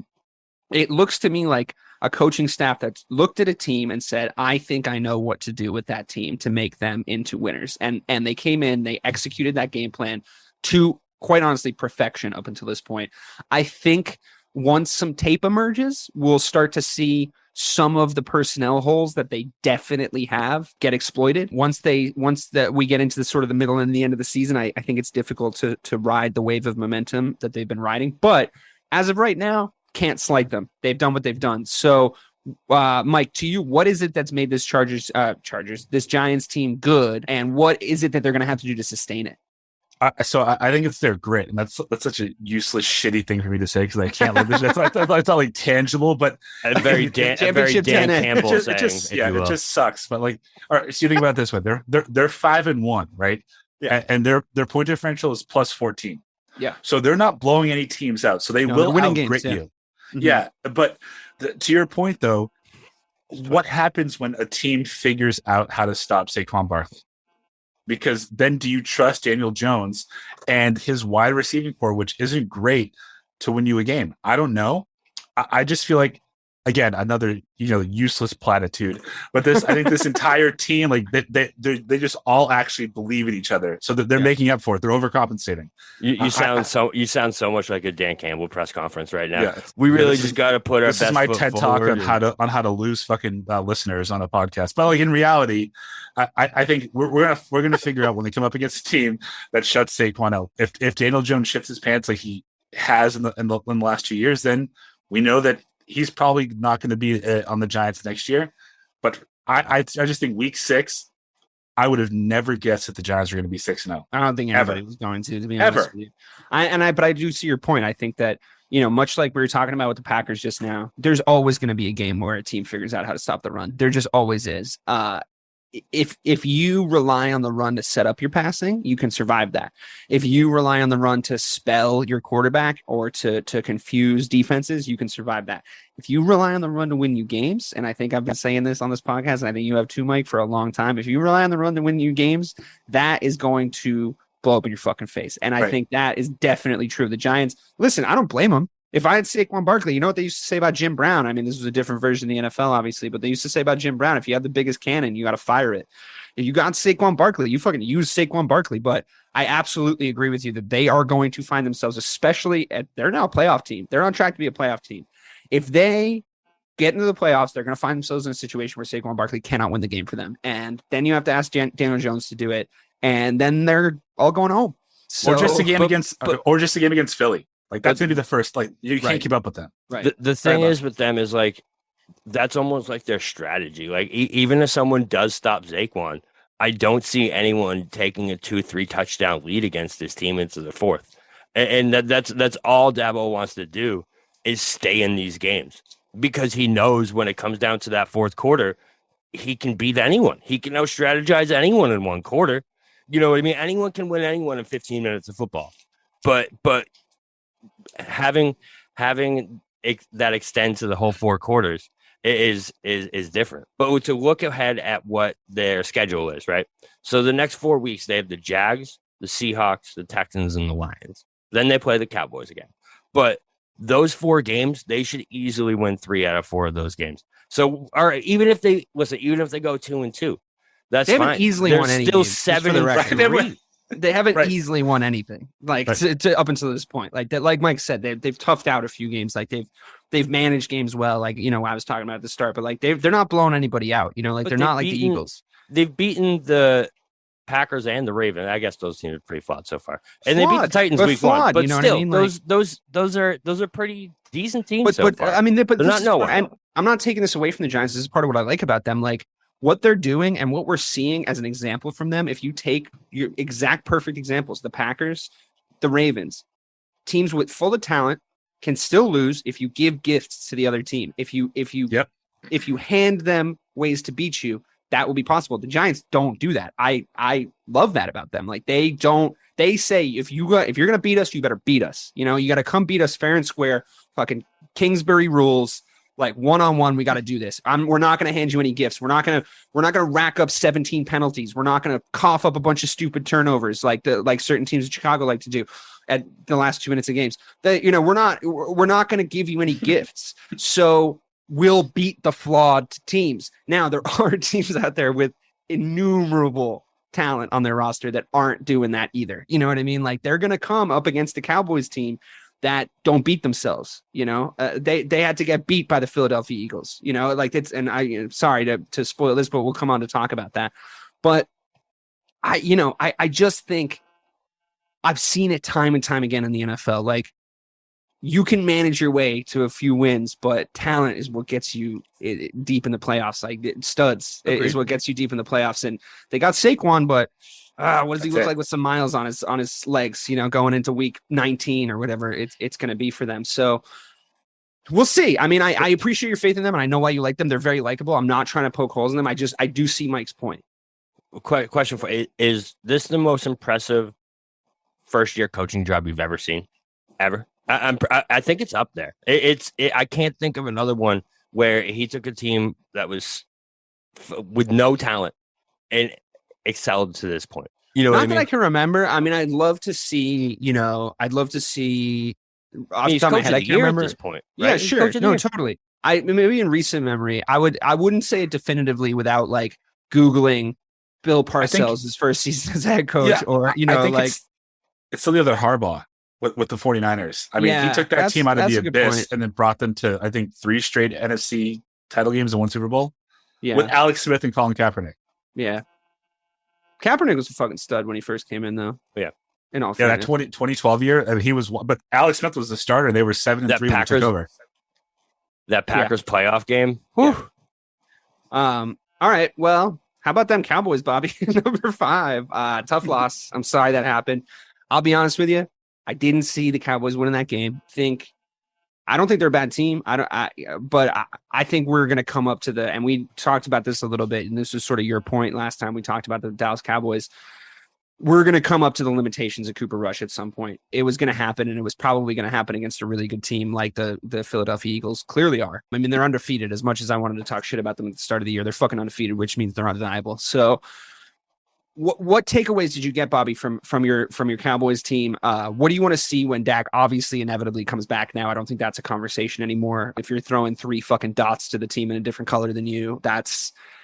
it looks to me like a coaching staff that looked at a team and said, I think I know what to do with that team to make them into winners. And they came in, they executed that game plan to, quite honestly, perfection up until this point. I think once some tape emerges, we'll start to see some of the personnel holes that they definitely have get exploited. Once that we get into the sort of the middle and the end of the season, I think it's difficult to ride the wave of momentum that they've been riding. But as of right now, can't slight them. They've done what they've done. So, Mike, to you, what is it that's made this this Giants team good, and what is it that they're going to have to do to sustain it? So I think it's their grit, and that's such a useless, shitty thing for me to say, because I can't live this. It's not like tangible, but very Dan Campbell saying. It just sucks. But like, all right, so you think about it this way: they're 5-1, right? Yeah, and their point differential is plus 14. Yeah, so they're not blowing any teams out, so they will out-grit you. Mm-hmm. Yeah, but to your point, though, what happens when a team figures out how to stop Saquon Barkley? because then do you trust Daniel Jones and his wide receiving core, which isn't great, to win you a game? I don't know. I just feel like, again, another useless platitude, but I think this entire team, like they just all actually believe in each other, so that they're making up for it. They're overcompensating. You sound so much like a Dan Campbell press conference right now. Yeah, we really just got to put our best foot forward. This is my TED talk on how to lose fucking listeners on a podcast. But like in reality, I think we're gonna figure out when they come up against a team that shuts Saquon out. If Daniel Jones shits his pants like he has in the last 2 years, then we know that he's probably not going to be on the Giants next year. But I just think week 6, I would have never guessed that the Giants were going to be 6-0. I don't think anybody was going to be honest with you. But I do see your point. I think that, much like we were talking about with the Packers just now, there's always going to be a game where a team figures out how to stop the run. There just always is. If you rely on the run to set up your passing, you can survive that. If you rely on the run to spell your quarterback or to confuse defenses, you can survive that. If you rely on the run to win you games, and I think I've been saying this on this podcast, and I think you have too, Mike, for a long time. If you rely on the run to win you games, that is going to blow up in your fucking face. And I think that is definitely true of the Giants. Listen, I don't blame them. If I had Saquon Barkley, you know what they used to say about Jim Brown? I mean, this was a different version of the NFL, obviously, but they used to say about Jim Brown, if you have the biggest cannon, you got to fire it. If you got Saquon Barkley, you fucking use Saquon Barkley. But I absolutely agree with you that they are going to find themselves, they're now a playoff team. They're on track to be a playoff team. If they get into the playoffs, they're going to find themselves in a situation where Saquon Barkley cannot win the game for them. And then you have to ask Daniel Jones to do it. And then they're all going home. So, or just a game against Philly. Like that's going to be the first, like you can't keep up with them. Right. The thing is with them is like, that's almost like their strategy. Like even if someone does stop Saquon, I don't see anyone taking a 2-3 touchdown lead against this team into the fourth. And that's all Dabo wants to do is stay in these games because he knows when it comes down to that fourth quarter, he can beat anyone. He can out-strategize anyone in one quarter. You know what I mean? Anyone can win anyone in 15 minutes of football. But having that extend to the whole 4 quarters is different. But to look ahead at what their schedule is, right? So the next 4 weeks, they have the Jags, the Seahawks, the Texans, and the Lions. Then they play the Cowboys again. But those 4 games, they should easily win 3 out of 4 of those games. So, all right, even if they go 2-2, that's fine. They haven't easily won any games. 7-3. They haven't easily won anything to up until this point. Like that, like Mike said, they've toughed out a few games. Like they've managed games well. Like I was talking about at the start, but like they're not blowing anybody out. Like they're not like the Eagles. They've beaten the Packers and the Ravens. I guess those teams are pretty flawed so far, and they beat the Titans week 1. But still, what I mean? those are pretty decent teams so far. I mean, they're not nowhere. And I'm not taking this away from the Giants. This is part of what I like about them. Like what they're doing and what we're seeing as an example from them. If you take your exact perfect examples, the Packers, the Ravens, teams with full of talent can still lose if you give gifts to the other team. If you hand them ways to beat you, that will be possible. The Giants don't do that. I love that about them. Like they say if you're going to beat us, you better beat us. You got to come beat us fair and square. Fucking Kingsbury rules. Like one-on-one, we got to do this. We're not going to hand you any gifts. We're not going to rack up 17 penalties. We're not going to cough up a bunch of stupid turnovers like certain teams in Chicago like to do at the last 2 minutes of games. We're not going to give you any gifts. So we'll beat the flawed teams. Now there are teams out there with innumerable talent on their roster that aren't doing that either. You know what I mean? Like they're going to come up against the Cowboys team that don't beat themselves. They had to get beat by the Philadelphia Eagles, sorry to spoil this, but we'll come on to talk about that. But I just think I've seen it time and time again in the NFL. Like you can manage your way to a few wins, but talent is what gets you deep in the playoffs. Like studs is what gets you deep in the playoffs. And they got Saquon, but what does he look like with some miles on his legs, going into week 19 or whatever it's going to be for them. So we'll see. I mean, I appreciate your faith in them and I know why you like them. They're very likable. I'm not trying to poke holes in them. I do see Mike's point. Question for is this the most impressive first year coaching job you've ever seen ever? I think it's up there. I can't think of another one where he took a team that was with no talent and excelled to this point. You know Not what I that mean? I can remember. I mean, I'd love to see. I'd love to see. Off the He's top of my coach head, of I the can't year remember. at this point. Yeah, Right? He's sure. coach of the No, year. totally. Maybe in recent memory, I wouldn't say it definitively without like Googling Bill Parcells' his first season as head coach, or I think like it's still the other Harbaugh with the 49ers. I mean, he took that team out of the abyss and then brought them to, I think, 3 straight NFC title games and 1 Super Bowl with Alex Smith and Colin Kaepernick. Yeah. Kaepernick was a fucking stud when he first came in, though. Yeah. In all that 2012 year, I mean, he was, but Alex Smith was the starter. They were 7-3 when he took over. That Packers playoff game. Yeah. All right. Well, how about them Cowboys, Bobby? Number 5. Tough loss. I'm sorry that happened. I'll be honest with you. I didn't see the Cowboys winning that game. I don't think they're a bad team. But I think we're going to come up to and we talked about this a little bit, and this was sort of your point last time we talked about the Dallas Cowboys. We're going to come up to the limitations of Cooper Rush at some point. It was going to happen, and it was probably going to happen against a really good team like the Philadelphia Eagles clearly are. I mean, they're undefeated. As much as I wanted to talk shit about them at the start of the year, they're fucking undefeated, which means they're undeniable. So what takeaways did you get, Bobby, from your Cowboys team? What do you want to see when Dak obviously inevitably comes back now? I don't think that's a conversation anymore. If you're throwing 3 fucking dots to the team in a different color than you,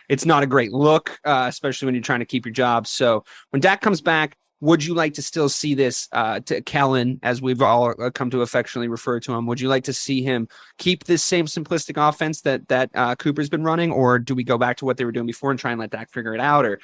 it's not a great look, especially when you're trying to keep your job. So when Dak comes back, would you like to still see this to Kellen, as we've all come to affectionately refer to him? Would you like to see him keep this same simplistic offense that Cooper's been running, or do we go back to what they were doing before and try and let Dak figure it out? Or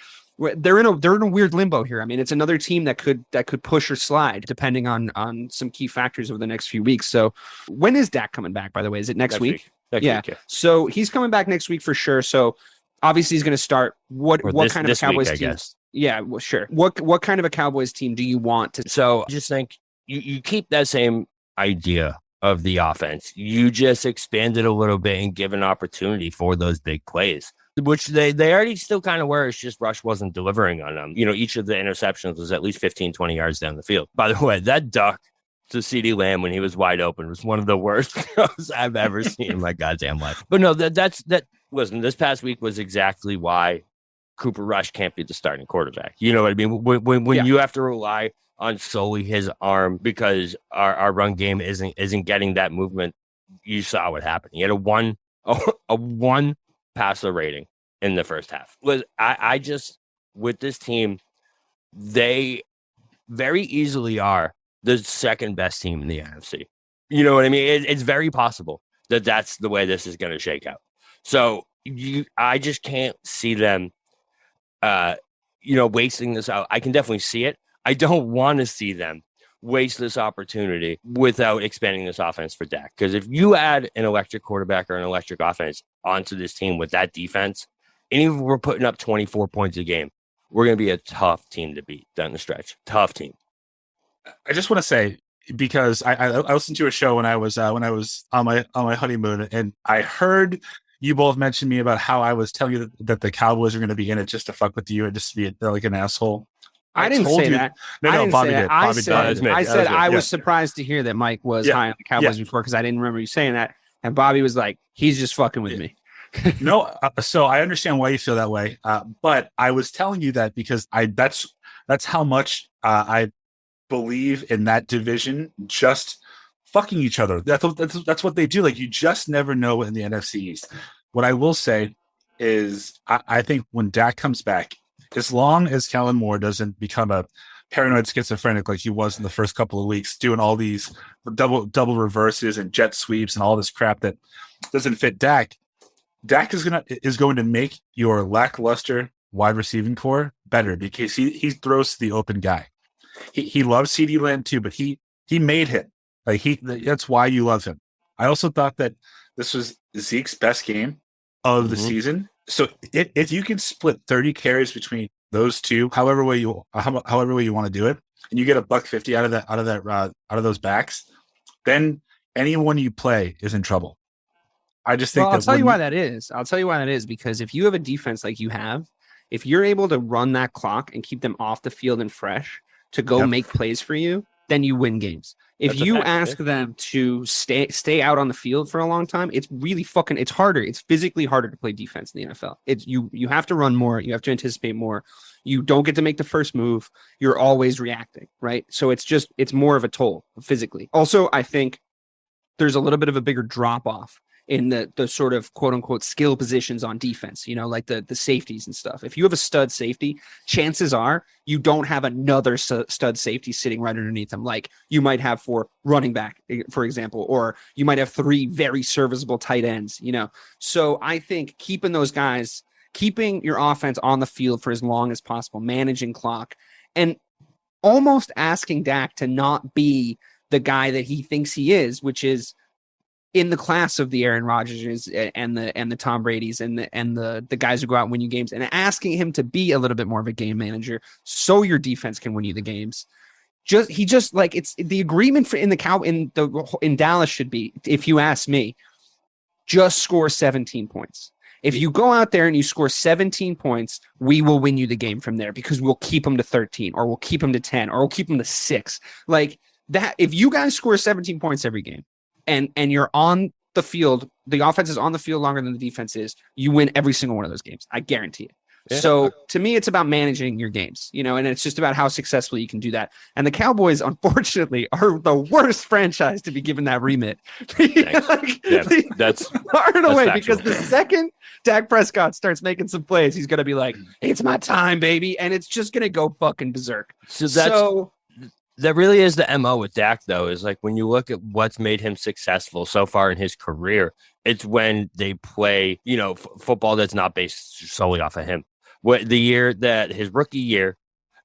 they're in a weird limbo here. I mean, it's another team that could push or slide depending on some key factors over the next few weeks. So when is Dak coming back, by the way? Is it next week? Next week, yeah. So he's coming back next week for sure. So obviously he's going to start. What kind of a Cowboys team? Yeah, well, sure. What kind of a Cowboys team do you want to? So I just think you keep that same idea of the offense. You just expand it a little bit and give an opportunity for those big plays, which they already still kind of were. It's just Rush wasn't delivering on them. Each of the interceptions was at least 15, 20 yards down the field. By the way, that duck to CeeDee Lamb when he was wide open was one of the worst throws I've ever seen in my goddamn life. But no, listen, this past week was exactly why Cooper Rush can't be the starting quarterback. You know what I mean? When you have to rely on solely his arm because our run game isn't getting that movement, you saw what happened. He had a one passer rating in the first half. I just, with this team, they very easily are the second best team in the NFC. You know what I mean? It's very possible that that's the way this is going to shake out. So I just can't see them, wasting this out. I can definitely see it. I don't want to see them waste this opportunity without expanding this offense for Dak. Because if you add an electric quarterback or an electric offense onto this team with that defense, and even if we're putting up 24 points a game, we're going to be a tough team to beat down the stretch. Tough team. I just want to say, because I listened to a show when I was on my honeymoon, and I heard you both mention me about how I was telling you that the Cowboys are going to be in it just to fuck with you and just to be like an asshole. I didn't say that. No, Bobby did. I said I was surprised to hear that Mike was high on the Cowboys before, because I didn't remember you saying that. And Bobby was like, he's just fucking with me. No, so I understand why you feel that way. But I was telling you that because that's how much I believe in that division just fucking each other. That's what they do. Like, you just never know in the NFC East. What I will say is I think when Dak comes back, as long as Kellen Moore doesn't become a paranoid schizophrenic like he was in the first couple of weeks, doing all these double reverses and jet sweeps and all this crap that doesn't fit Dak is going to make your lackluster wide receiving core better, because he throws to the open guy. He loves CeeDee Lamb too, but he made him. That's why you love him. I also thought that this was Zeke's best game of the season. So if you can split 30 carries between those two, however way you want to do it, and you get $150 out of those backs, then anyone you play is in trouble. I just think I'll tell you why that is. I'll tell you why that is, because if you have a defense like you have, if you're able to run that clock and keep them off the field and fresh to go make plays for you, then you win games. If you ask them to stay out on the field for a long time, it's really it's harder. It's physically harder to play defense in the NFL. You have to run more. You have to anticipate more. You don't get to make the first move. You're always reacting, right? So it's more of a toll physically. Also, I think there's a little bit of a bigger drop off in the sort of quote unquote skill positions on defense, like the safeties and stuff. If you have a stud safety, chances are you don't have another stud safety sitting right underneath them. Like you might have for running back, for example, or you might have 3 very serviceable tight ends, So I think keeping those guys, keeping your offense on the field for as long as possible, managing clock, and almost asking Dak to not be the guy that he thinks he is, which is in the class of the Aaron Rodgers and the Tom Brady's and the guys who go out and win you games, and asking him to be a little bit more of a game manager so your defense can win you the games. It's the agreement for in Dallas should be, if you ask me, just score 17 points. If you go out there and you score 17 points, we will win you the game from there because we'll keep them to 13 or we'll keep them to 10 or we'll keep them to 6. Like that, if you guys score 17 points every game, and you're on the field, the offense is on the field longer than the defense is, you win every single one of those games. I guarantee it. Yeah. So to me, it's about managing your games, and it's just about how successfully you can do that. And the Cowboys, unfortunately, are the worst franchise to be given that remit. That's far and away, because the second Dak Prescott starts making some plays, he's going to be like, it's my time, baby. And it's just going to go fucking berserk. That really is the MO with Dak, though, is like when you look at what's made him successful so far in his career, it's when they play, football that's not based solely off of him. The year that his rookie year,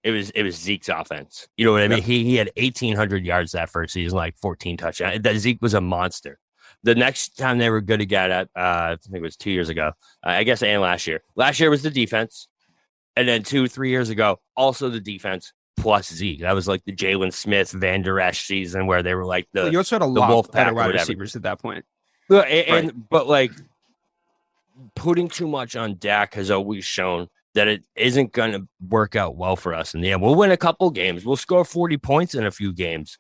it was Zeke's offense. You know what I mean? He had 1,800 yards that first season, like 14 touchdowns. That Zeke was a monster. The next time they were good again I think it was 2 years ago, I guess, and last year. Last year was the defense. And then 2-3 years ago, also the defense. Plus Zeke. That was like the Jalen Smith, Van Der Esch season where they were like you also had a lot of better wide receivers at that point. But like putting too much on Dak has always shown that it isn't going to work out well for us in the end. We'll win a couple games. We'll score 40 points in a few games.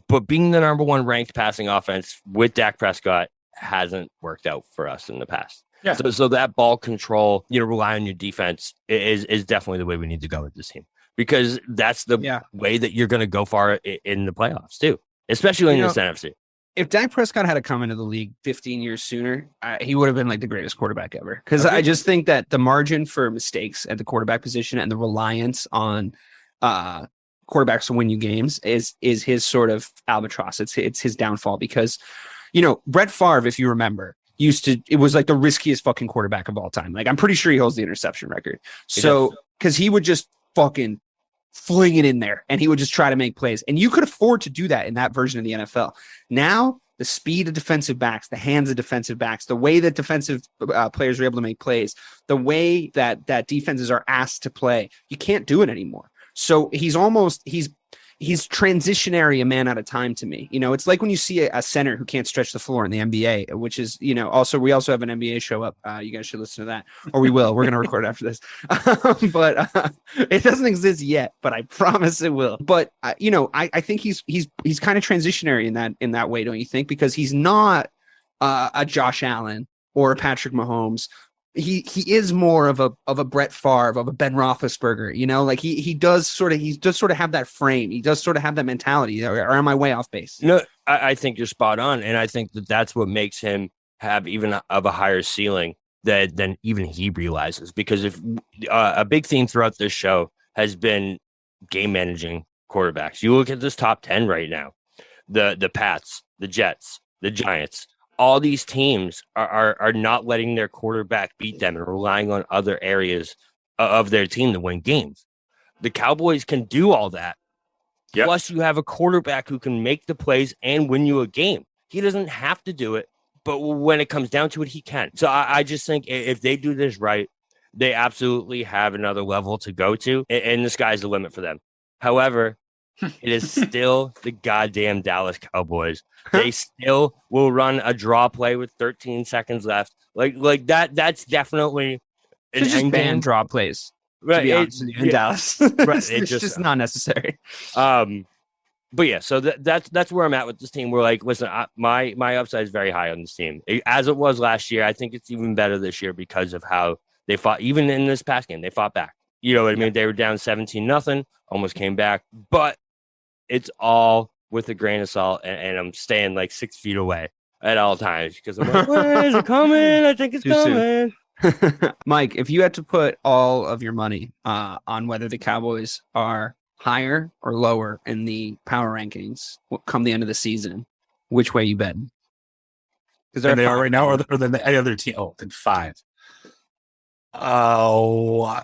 But being the number 1 ranked passing offense with Dak Prescott hasn't worked out for us in the past. Yeah. So that ball control, rely on your defense is definitely the way we need to go with this team. Because that's the way that you're going to go far in the playoffs, too, especially in this NFC. If Dak Prescott had come into the league 15 years sooner, he would have been like the greatest quarterback ever. Because I just think that the margin for mistakes at the quarterback position and the reliance on quarterbacks to win you games is his sort of albatross. It's his downfall. Because, Brett Favre, if you remember, it was like the riskiest fucking quarterback of all time. Like, I'm pretty sure he holds the interception record. So, because he would just fucking fling it in there and he would just try to make plays, and you could afford to do that in that version of the NFL. Now the speed of defensive backs, the hands of defensive backs, the way that defensive players are able to make plays, the way that defenses are asked to play, you can't do it anymore. So he's transitionary a man at a time to me. It's like when you see a center who can't stretch the floor in the NBA, which is, we also have an NBA show up. You guys should listen to that, or we will. We're going to record after this. But it doesn't exist yet, but I promise it will. But, I think he's kind of transitionary in that way, don't you think? Because he's not a Josh Allen or a Patrick Mahomes. He is more of a Brett Favre, of a Ben Roethlisberger, like he does sort of have that frame. He does sort of have that mentality. Or am I way off base? No, I think you're spot on. And I think that's what makes him have even of a higher ceiling than even he realizes. Because if a big theme throughout this show has been game managing quarterbacks. You look at this top 10 right now, the Pats, the Jets, the Giants, all these teams are not letting their quarterback beat them and relying on other areas of their team to win games. The Cowboys can do all that. Yep. Plus, you have a quarterback who can make the plays and win you a game. He doesn't have to do it, but when it comes down to it, he can. So I just think if they do this right, they absolutely have another level to go to, and the sky's the limit for them. However, it is still the goddamn Dallas Cowboys. They still will run a draw play with 13 seconds left. Like that. That's definitely an just ban draw plays. Right, to be honest with you, in Dallas. Right, it's just not necessary. But yeah, so that's where I'm at with this team. We're like, listen, my upside is very high on this team, as it was last year. I think it's even better this year because of how they fought. Even in this past game, they fought back. You know what I mean? They were down 17-0, almost came back, but it's all with a grain of salt, and I'm staying like 6 feet away at all times because I'm like, where is it coming? I think it's coming. Mike, if you had to put all of your money on whether the Cowboys are higher or lower in the power rankings come the end of the season, which way you bet? Because they are right now, or than any other team. Oh, then 5. Oh.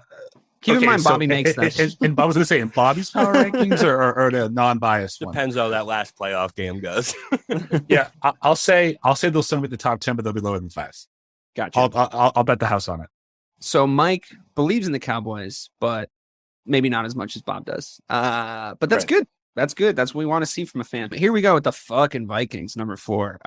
Keep in mind, Bobby makes that. And I was going to say, in Bobby's power rankings or the non-biased one? Depends how that last playoff game goes. Yeah, I'll say they'll still be the top 10, but they'll be lower than 5. Gotcha. I'll bet the house on it. So Mike believes in the Cowboys, but maybe not as much as Bob does. But that's good. That's good. That's what we want to see from a fan. But here we go with the fucking Vikings, number 4.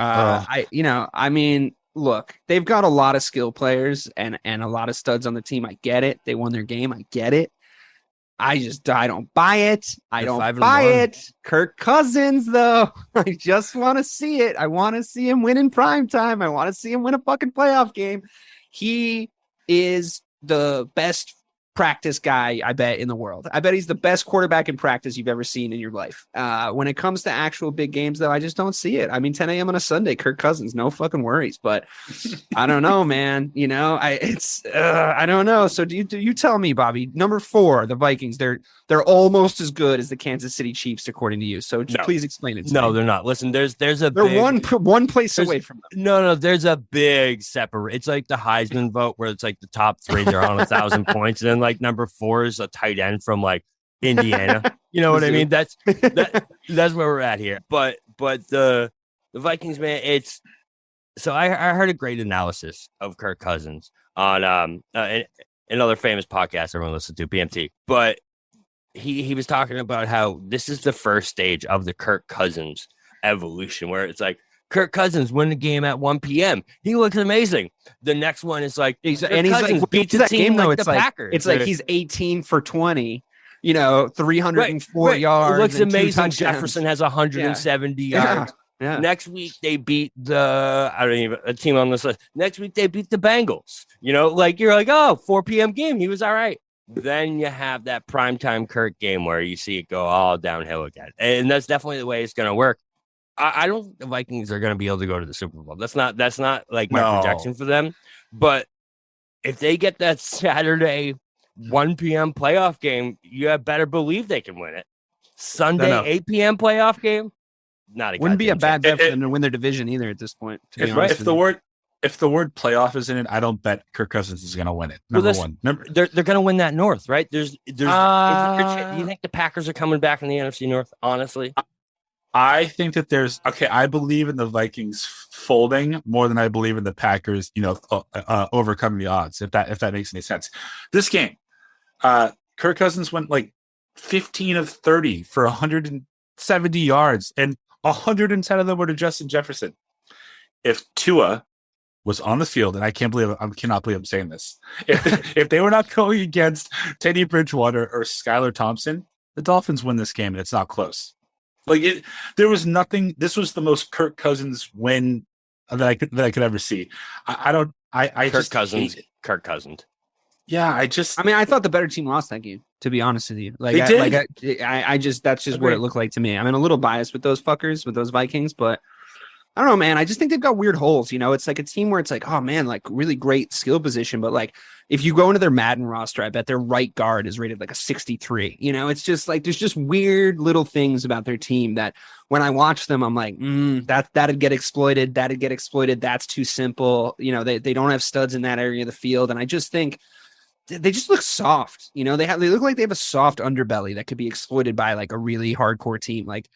Look, they've got a lot of skill players and a lot of studs on the team. I get it. They won their game. I get it. I don't buy it. I don't buy it. Kirk Cousins, though. I just want to see it. I want to see him win in primetime. I want to see him win a fucking playoff game. He is the best practice guy, I bet, in the world. I bet he's the best quarterback in practice you've ever seen in your life. When it comes to actual big games, though, I just don't see it. I mean, 10 a.m. on a Sunday, Kirk Cousins, no fucking worries. But I don't know, man. You know, I don't know. So do you tell me, Bobby? Number 4, the Vikings. They're almost as good as the Kansas City Chiefs, according to you. So please explain it. No, they're not. Listen, they're one place away from them. No, there's a big separate. It's like the Heisman vote, where it's like the top 3 they're on 1,000 points, and then like number 4 is a tight end from like Indiana. You know what I mean? That's where we're at here. But the Vikings, man, it's so I heard a great analysis of Kirk Cousins on another famous podcast everyone listens to, PMT. But he was talking about how this is the first stage of the Kirk Cousins evolution, where it's like Kirk Cousins win the game at 1 p.m. He looks amazing. The next one is like, he's like, beats that game though. It's like Packers. It's like he's 18 for 20. 304 yards. It looks amazing. Jefferson has 170 yards. Yeah. Next week they beat a team on this list. Next week they beat the Bengals. You're like, oh, 4 p.m. game. He was all right. Then you have that primetime Kirk game where you see it go all downhill again. And that's definitely the way it's going to work. I don't think the Vikings are going to be able to go to the Super Bowl. That's not like my projection for them. But if they get that Saturday 1 p.m. playoff game, you better believe they can win it. Sunday 8 p.m. playoff game, wouldn't be a bad bet for them to win their division either at this point. If the word playoff is in it, I don't bet Kirk Cousins is going to win it. Number 1. They're going to win that North, right? Do you think the Packers are coming back in the NFC North? Honestly. I think that I believe in the Vikings folding more than I believe in the Packers, overcoming the odds, if that makes any sense. This game, Kirk Cousins went like 15 of 30 for 170 yards, and 110 of them were to Justin Jefferson. If Tua was on the field, and I cannot believe I'm saying this, if they were not going against Teddy Bridgewater or Skylar Thompson, the Dolphins win this game, and it's not close. There was nothing. This was the most Kirk Cousins win that I could ever see. Kirk Cousins. Yeah, I thought the better team lost that game. To be honest with you, they did. That's just what it looked like to me. I'm a little biased with those fuckers, with those Vikings, but I don't know, man. I just think they've got weird holes. It's like a team where it's like, oh man, like really great skill position, but like if you go into their Madden roster, I bet their right guard is rated like a 63. It's just like there's just weird little things about their team that when I watch them, I'm like, that'd get exploited. That'd get exploited. That's too simple. They don't have studs in that area of the field, and I just think they just look soft. They look like they have a soft underbelly that could be exploited by like a really hardcore team, like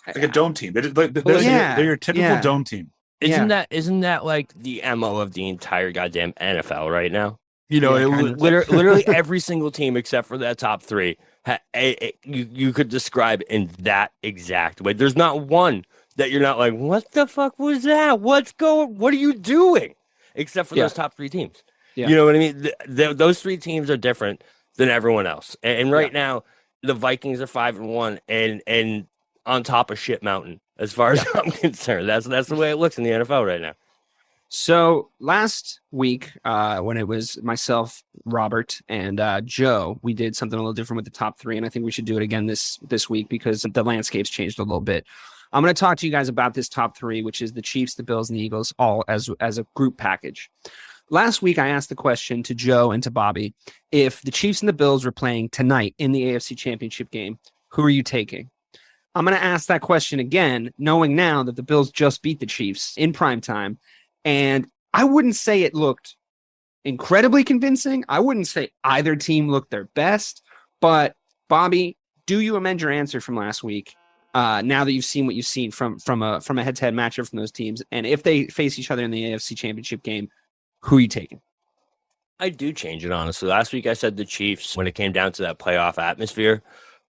a dome team. They're your typical dome team. Isn't that like the MO of the entire goddamn NFL right now? Literally every single team except for that top 3, you could describe in that exact way. There's not one that you're not like, what the fuck was that? What are you doing? Except for those top 3 teams. Yeah. You know what I mean? Those 3 teams are different than everyone else. And right now, the Vikings are 5-1, and on top of shit mountain, as far as I'm concerned. That's the way it looks in the NFL right now. So last week, when it was myself, Robert, and Joe, we did something a little different with the top three, and I think we should do it again this week because the landscape's changed a little bit. I'm going to talk to you guys about this top three, which is the Chiefs, the Bills, and the Eagles, all as a group package. Last week, I asked the question to Joe and to Bobby, if the Chiefs and the Bills were playing tonight in the AFC Championship game, who are you taking? I'm going to ask that question again, knowing now that the Bills just beat the Chiefs in primetime. And I wouldn't say it looked incredibly convincing. I wouldn't say either team looked their best. But, Bobby, do you amend your answer from last week now that you've seen what you've seen from a head-to-head matchup from those teams? And if they face each other in the AFC Championship game, who are you taking? I do change it, honestly. Last week I said the Chiefs when it came down to that playoff atmosphere.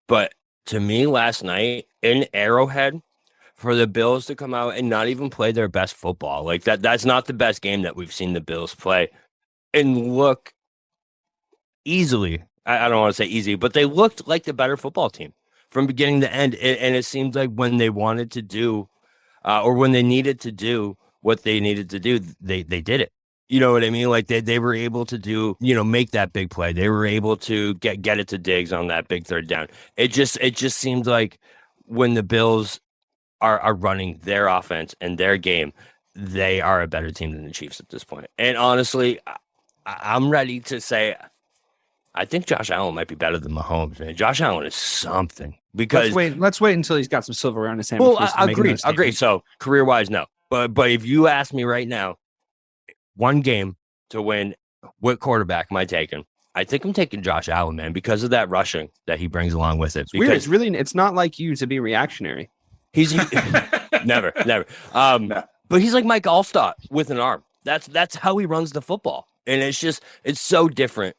But to me, last night in Arrowhead, for the Bills to come out and not even play their best football, like that's not the best game that we've seen the Bills play and look easily. I don't want to say easy, but they looked like the better football team from beginning to end. And it seemed like when they wanted to do or when they needed to do what they needed to do, they did it. You know what I mean? Like they were able to do, make that big play. They were able to get it to Diggs on that big third down. It just seemed like when the Bills are running their offense and their game, they are a better team than the Chiefs at this point. And honestly, I'm ready to say I think Josh Allen might be better than Mahomes, man. Josh Allen is something. Because let's wait until he's got some silverware on his hand. Well, I agree. So career-wise, no. But if you ask me right now, one game to win, what quarterback am I taking? I think I'm taking Josh Allen, man, because of that rushing that he brings along with it. It's weird. It's not like you to be reactionary. He's never. But he's like Mike Allstott with an arm. That's how he runs the football, and it's so different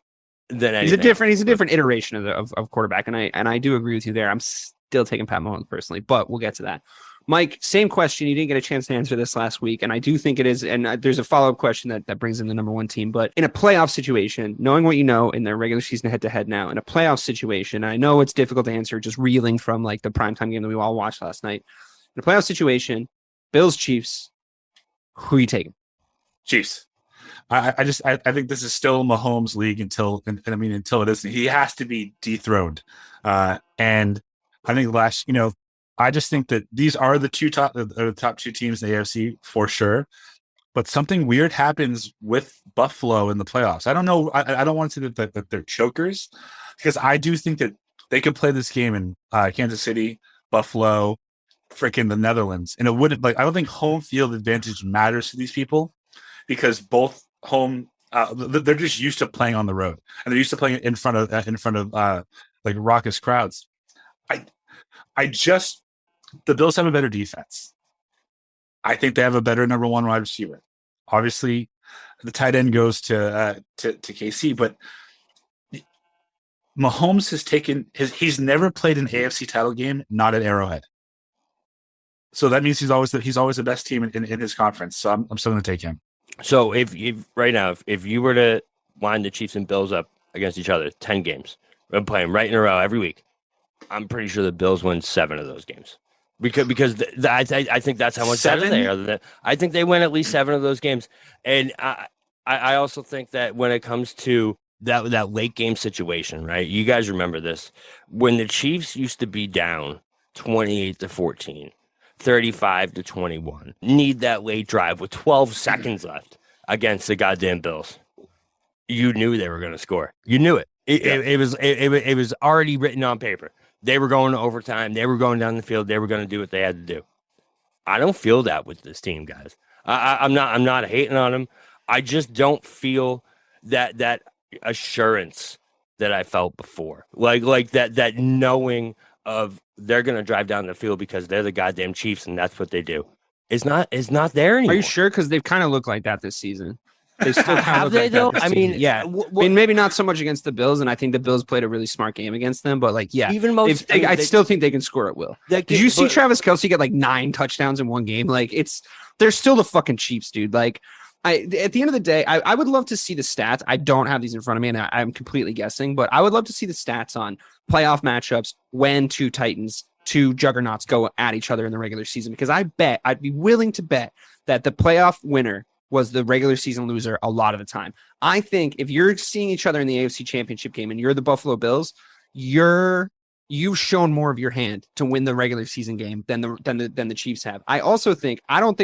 than anything. He's a different iteration of quarterback, and I do agree with you there. I'm still taking Pat Mahomes personally, but we'll get to that. Mike, same question. You didn't get a chance to answer this last week, and I do think it is. And there's a follow-up question that brings in the number one team. But in a playoff situation, knowing what you know in their regular season head-to-head now, in a playoff situation, I know it's difficult to answer just reeling from like the primetime game that we all watched last night. In a playoff situation, Bills, Chiefs, who are you taking? Chiefs. I think this is still Mahomes' league until it isn't. He has to be dethroned. And I think I just think that these are the top two teams in the AFC for sure. But something weird happens with Buffalo in the playoffs. I don't know. I don't want to say that they're chokers, because I do think that they could play this game in Kansas City, Buffalo, freaking the Netherlands, and it wouldn't I don't think home field advantage matters to these people, because both home they're just used to playing on the road, and they're used to playing in front of like raucous crowds. The Bills have a better defense. I think they have a better number one wide receiver. Obviously, the tight end goes to KC, but Mahomes has he's never played an AFC title game not at Arrowhead. So that means he's always the best team in his conference. So I'm still going to take him. So if right now, if you were to line the Chiefs and Bills up against each other, 10 games, we're playing right in a row every week, I'm pretty sure the Bills win 7 of those games. Because I think that's how much better they are. I think they win at least 7 of those games. And I also think that when it comes to that late game situation, right? You guys remember this. When the Chiefs used to be down 28-14, 35-21, need that late drive with 12 seconds left against the goddamn Bills, you knew they were going to score. You knew it. It was already written on paper. They were going to overtime. They were going down the field. They were going to do what they had to do. I don't feel that with this team, guys. I'm not hating on them. I just don't feel that assurance that I felt before. Like that knowing of they're going to drive down the field because they're the goddamn Chiefs and that's what they do. It's not there anymore. Are you sure? Because they've kind of looked like that this season. They still have they though? I mean, yeah. I mean, maybe not so much against the Bills, and I think the Bills played a really smart game against them. But even I still think they can score at will. Did you see Travis Kelce get 9 touchdowns in one game? They're still the fucking Chiefs, dude. At the end of the day, I would love to see the stats. I don't have these in front of me, and I'm completely guessing. But I would love to see the stats on playoff matchups when 2 Titans two juggernauts go at each other in the regular season, because I'd be willing to bet that the playoff winner was the regular season loser a lot of the time. I think if you're seeing each other in the AFC Championship game and you're the Buffalo Bills, you've shown more of your hand to win the regular season game than the Chiefs have. I don't think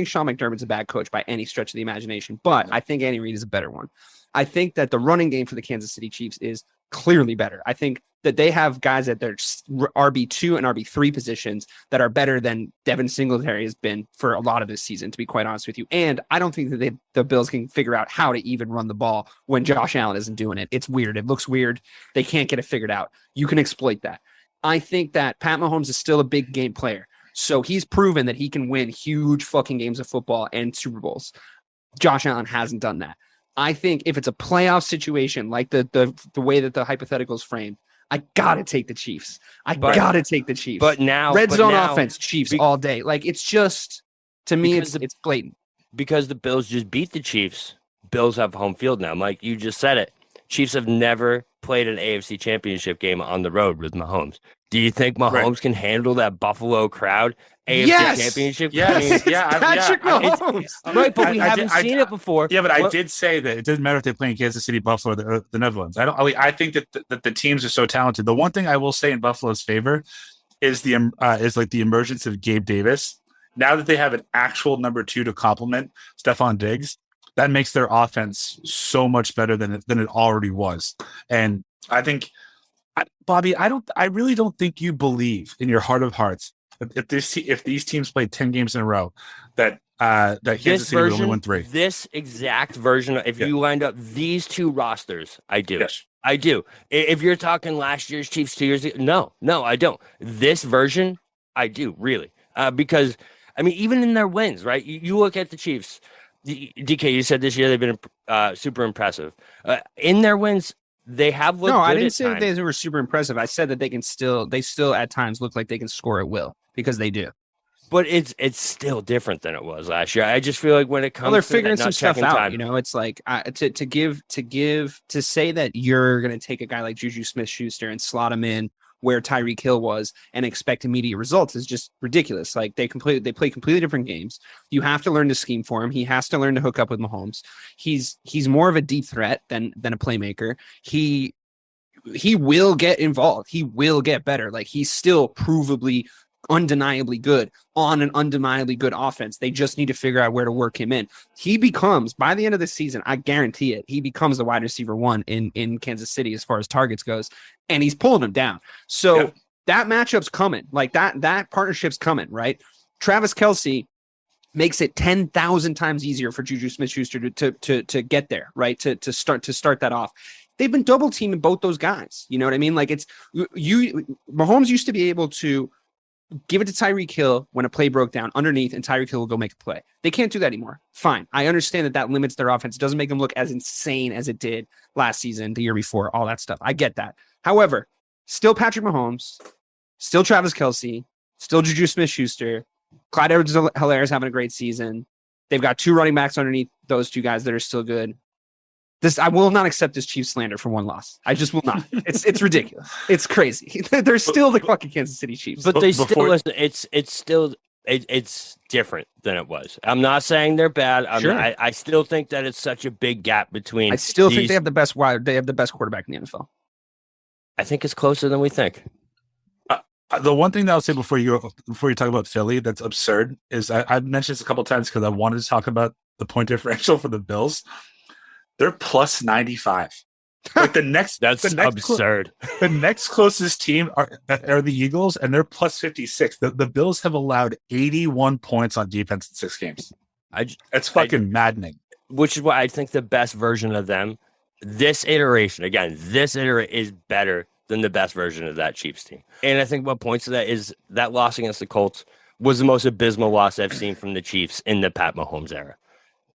Sean McDermott's a bad coach by any stretch of the imagination, but I think Andy Reid is a better one. I think that the running game for the Kansas City Chiefs is clearly better. I think that they have guys at their RB2 and RB3 positions that are better than Devin Singletary has been for a lot of this season, to be quite honest with you. And I don't think that the Bills can figure out how to even run the ball when Josh Allen isn't doing it. It's weird. It looks weird. They can't get it figured out. You can exploit that. I think that Pat Mahomes is still a big game player. So he's proven that he can win huge fucking games of football and Super Bowls. Josh Allen hasn't done that. I think if it's a playoff situation, like the way that the hypothetical is framed, I gotta take the Chiefs. Gotta take the Chiefs. But now red zone offense, Chiefs all day. Like, it's just, to me, it's blatant. Because the Bills just beat the Chiefs. Bills have home field now. Mike, you just said it. Chiefs have never played an AFC Championship game on the road with Mahomes. Do you think Mahomes can handle that Buffalo crowd? AFC Championship? Yes. Patrick Mahomes. Right, but we haven't seen it before. Yeah, but I did say that it doesn't matter if they play in Kansas City, Buffalo, or the Netherlands. I think that the teams are so talented. The one thing I will say in Buffalo's favor is the emergence of Gabe Davis. Now that they have an actual number 2 to complement Stephon Diggs, that makes their offense so much better than it already was. And I think, Bobby, I really don't think you believe in your heart of hearts if these teams play 10 games in a row that Kansas City would only win 3. This exact version, if you lined up these two rosters, I do. Yes. I do. If you're talking last year's Chiefs 2 years ago, no, I don't. This version, I do, really. Because, I mean, even in their wins, right? You look at the Chiefs. DK, you said this year they've been super impressive. In their wins, they have looked good. I didn't say that they were super impressive. I said that they still at times look like they can score at will, because they do. But it's still different than it was last year. I just feel like when it comes, they're to figuring some stuff out. Time, it's like to say that you're going to take a guy like Juju Smith-Schuster and slot him in where Tyreek Hill was and expect immediate results is just ridiculous. Like, they play completely different games. You have to learn to scheme for him. He has to learn to hook up with Mahomes. He's more of a deep threat than a playmaker. He will get involved. He will get better. Like, he's still provably, undeniably good on an undeniably good offense. They just need to figure out where to work him in. He becomes, by the end of the season, I guarantee it, he becomes the wide receiver 1 in Kansas City as far as targets goes, and he's pulling them down. So that matchup's coming. Like, that partnership's coming, right? Travis Kelce makes it 10,000 times easier for Juju Smith-Schuster to get there, right? To start that off. They've been double teaming both those guys. You know what I mean? Like, Mahomes used to be able to give it to Tyreek Hill when a play broke down underneath, and Tyreek Hill will go make a play. They can't do that anymore. Fine. I understand that limits their offense. It doesn't make them look as insane as it did last season, the year before, all that stuff. I get that. However, still Patrick Mahomes, still Travis Kelce, still Juju Smith-Schuster, Clyde Edwards-Helaire is having a great season. They've got 2 running backs underneath those 2 guys that are still good. I will not accept this Chiefs slander for one loss. I just will not. It's ridiculous. It's crazy. They're still the fucking Kansas City Chiefs. But they still listen. It's different than it was. I'm not saying they're bad. I still think that it's such a big gap between. I still think they have the best quarterback in the NFL. I think it's closer than we think. The one thing that I'll say before you talk about Philly that's absurd is I've mentioned this a couple of times because I wanted to talk about the point differential for the Bills. They're plus 95. Like, that's absurd. The next closest team are the Eagles, and they're plus 56. The Bills have allowed 81 points on defense in 6 games. It's fucking maddening. Which is why I think the best version of them, this iteration is better than the best version of that Chiefs team. And I think what points to that is that loss against the Colts was the most abysmal loss I've seen from the Chiefs in the Pat Mahomes era.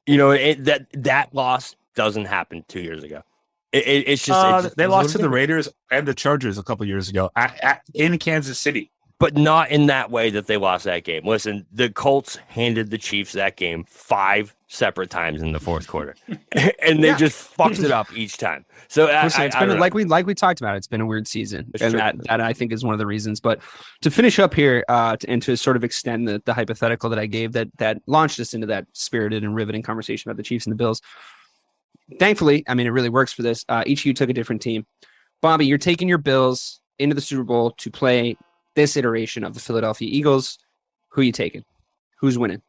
That loss doesn't happen 2 years ago. It's just they lost to the Raiders and the Chargers a couple years ago in Kansas City. but not in that way that they lost that game. Listen, the Colts handed the Chiefs that game 5 separate times in the fourth quarter, and they just fucked it up each time. So it's been like we talked about. It's been a weird season, and that I think is one of the reasons. But to finish up here, and to sort of extend the hypothetical that I gave that launched us into that spirited and riveting conversation about the Chiefs and the Bills. Thankfully, I mean, it really works for this. Each of you took a different team. Bobby, you're taking your Bills into the Super Bowl to play this iteration of the Philadelphia Eagles. Who are you taking? Who's winning?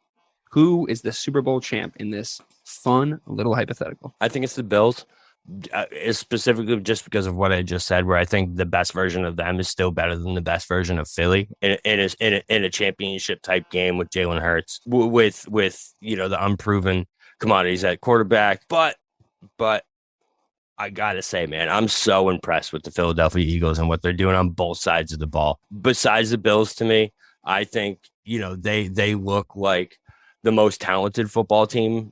Who is the Super Bowl champ in this fun little hypothetical? I think it's the Bills, specifically just because of what I just said, where I think the best version of them is still better than the best version of Philly in a championship type game with Jalen Hurts, with the unproven commodities at quarterback. But I gotta say, man, I'm so impressed with the Philadelphia Eagles and what they're doing on both sides of the ball. Besides the Bills, to me, I think they look like the most talented football team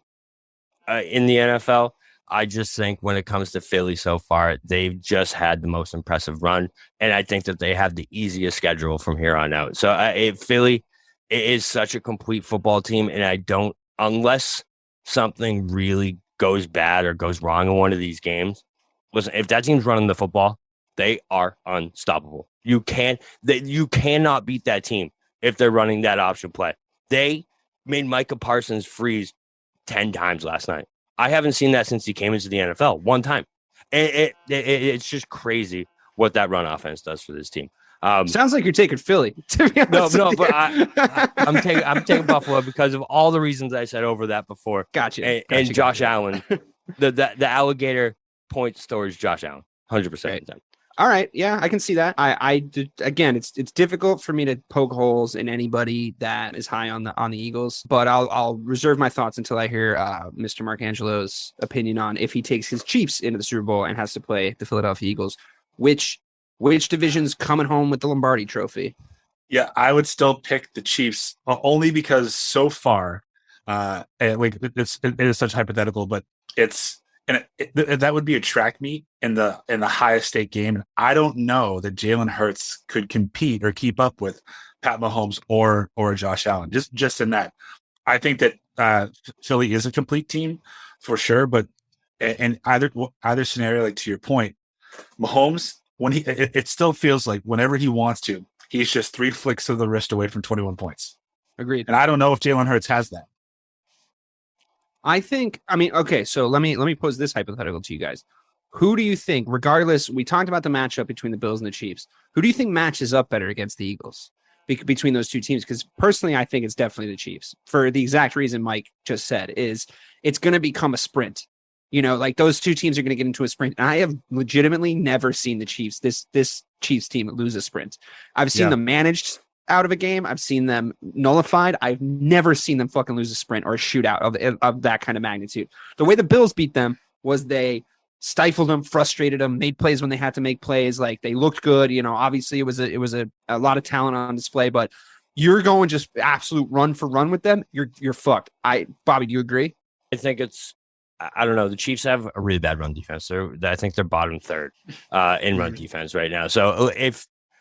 in the NFL. I just think when it comes to Philly so far, they've just had the most impressive run, and I think that they have the easiest schedule from here on out. So Philly is such a complete football team, and unless something really goes bad or goes wrong in one of these games, listen, if that team's running the football, they are unstoppable. You cannot beat that team if they're running that option play. They made Micah Parsons freeze 10 times last night. I haven't seen that since he came into the NFL one time. It's just crazy what that run offense does for this team. Sounds like you're taking Philly. To be honest but I'm taking Buffalo because of all the reasons I said over that before. Gotcha. And Josh Allen, the alligator points towards Josh Allen, 100%. Right. All right, yeah, I can see that. Again, it's difficult for me to poke holes in anybody that is high on the Eagles, but I'll reserve my thoughts until I hear Mr. Marcangelo's opinion on if he takes his Chiefs into the Super Bowl and has to play the Philadelphia Eagles. Which division's coming home with the Lombardi Trophy? Yeah, I would still pick the Chiefs only because so far, it is such hypothetical, but that would be a track meet in the highest stake game. I don't know that Jalen Hurts could compete or keep up with Pat Mahomes or Josh Allen. Just in that, I think that Philly is a complete team for sure. But in either scenario, like to your point, Mahomes, when it still feels like whenever he wants to, he's just 3 flicks of the wrist away from 21 points. Agreed. And I don't know if Jalen Hurts has that. Okay, so let me pose this hypothetical to you guys. Who do you think, regardless, we talked about the matchup between the Bills and the Chiefs, who do you think matches up better against the Eagles between those two teams? Because personally, I think it's definitely the Chiefs for the exact reason Mike just said, is it's going to become a sprint. Like those two teams are going to get into a sprint. And I have legitimately never seen the Chiefs, this Chiefs team lose a sprint. I've seen them managed out of a game. I've seen them nullified. I've never seen them fucking lose a sprint or a shootout of that kind of magnitude. The way the Bills beat them was they stifled them, frustrated them, made plays when they had to make plays. Like they looked good. Obviously it was a lot of talent on display, but you're going just absolute run for run with them. You're fucked. Bobby, do you agree? I think I don't know. The Chiefs have a really bad run defense. I think they're bottom third in run defense right now. So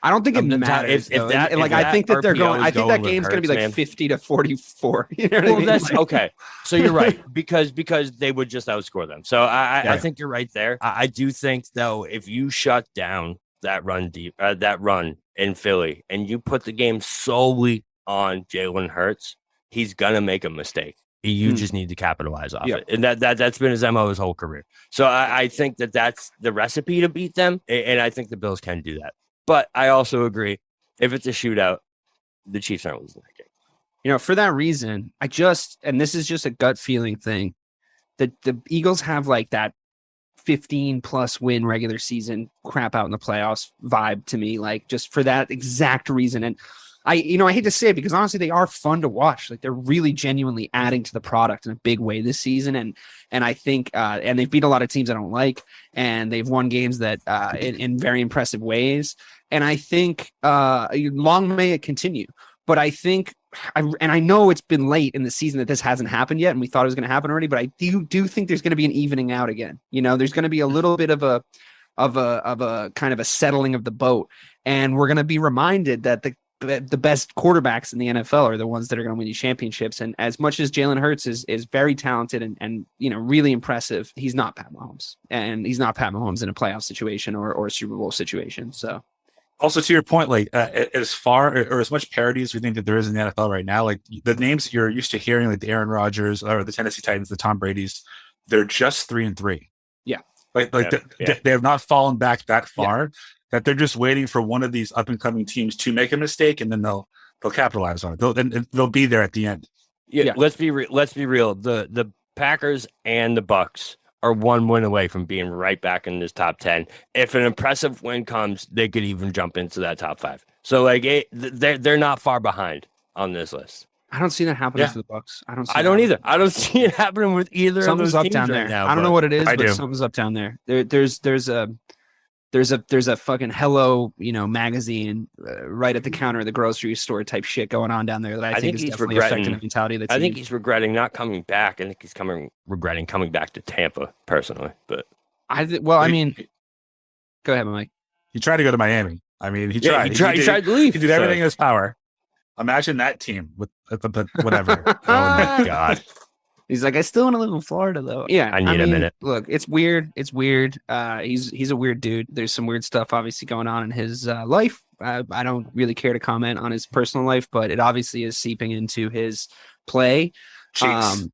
I don't think it matters. I think that they're going. I think that game's going to be like 50-44. You know what I mean? That's okay. So you're right because they would just outscore them. So I think you're right there. I do think though, if you shut down that run in Philly and you put the game solely on Jalen Hurts, he's gonna make a mistake. You just need to capitalize off it. And that's been his MO his whole career. So I think that's the recipe to beat them. And I think the Bills can do that. But I also agree, if it's a shootout, the Chiefs aren't losing that game. For that reason, and this is just a gut feeling thing, that the Eagles have like that 15+ win regular season crap out in the playoffs vibe to me, like just for that exact reason. And I hate to say it because honestly, they are fun to watch. Like they're really genuinely adding to the product in a big way this season. And I think, and they've beat a lot of teams I don't like, and they've won games that in very impressive ways. And I think long may it continue. But I think, I know it's been late in the season that this hasn't happened yet, and we thought it was going to happen already. But I do think there's going to be an evening out again. There's going to be a little bit of a kind of a settling of the boat, and we're going to be reminded that the best quarterbacks in the NFL are the ones that are going to win you championships. And as much as Jalen Hurts is very talented and really impressive, he's not Pat Mahomes, and he's not Pat Mahomes in a playoff situation or a Super Bowl situation. So. Also, to your point, like as far or as much parity as we think that there is in the NFL right now, like the names you're used to hearing, like the Aaron Rodgers or the Tennessee Titans, the Tom Brady's, they're just 3-3. Yeah, they have not fallen back that far that they're just waiting for one of these up and coming teams to make a mistake, and then they'll capitalize on it. They'll be there at the end. Yeah. Let's be real. The Packers and the Bucks are one win away from being right back in this top 10. If an impressive win comes, they could even jump into that top 5. So like they're not far behind on this list. I don't see that happening to the Bucks. I don't either. I don't see it happening with either something's of those up down teams there. Right now, I don't know what it is, but do. something's up down there. There's a fucking Hello, magazine right at the counter of the grocery store type shit going on down there that I think is he's definitely affecting the mentality of the team. I think he's regretting not coming back. I think he's regretting coming back to Tampa personally. But I mean, go ahead, Mike. He tried to go to Miami. I mean, he tried. He tried to leave. He did everything in his power. Imagine that team with whatever. Oh my God. He's like, I still want to live in Florida, though. Yeah, I mean, a minute. Look, it's weird. He's a weird dude. There's some weird stuff obviously going on in his life. I don't really care to comment on his personal life, but it obviously is seeping into his play. Cheeks.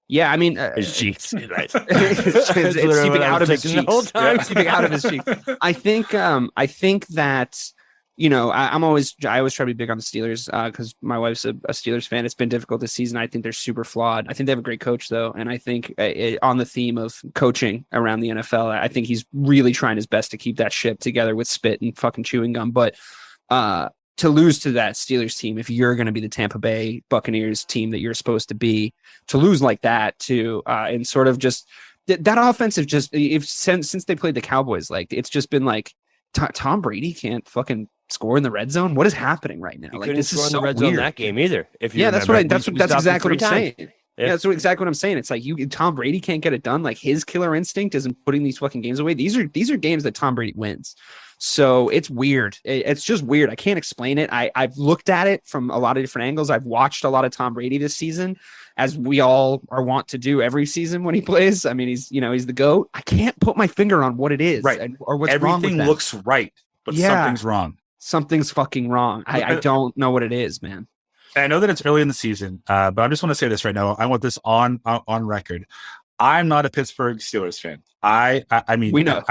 Yeah, I mean, his cheeks. Right. it's seeping out of his cheeks. The whole time. Seeping out of his cheeks. I think that. I always try to be big on the Steelers because my wife's a Steelers fan. It's been difficult this season. I think they're super flawed. I think they have a great coach, though. And I think on the theme of coaching around the NFL, I think he's really trying his best to keep that ship together with spit and fucking chewing gum. But to lose to that Steelers team, if you're going to be the Tampa Bay Buccaneers team that you're supposed to be, to lose like that and sort of just that offensive since they played the Cowboys, like it's just been like Tom Brady can't fucking score in the red zone. What is happening right now? Like this is so red zone that game either. If you that's exactly what I'm saying. Yeah, that's exactly what I'm saying. It's like Tom Brady can't get it done. Like his killer instinct isn't putting these fucking games away. These are games that Tom Brady wins. So it's weird. It's just weird. I can't explain it. I've looked at it from a lot of different angles. I've watched a lot of Tom Brady this season, as we all are wont to do every season when he plays. I mean, he's the GOAT. I can't put my finger on what it is, right? Or what's wrong with that. Everything looks right, but something's wrong. Something's fucking wrong. I don't know what it is, man. I know that it's early in the season, but I just want to say this right now. I want this on record. I'm not a Pittsburgh Steelers fan. I mean, we know.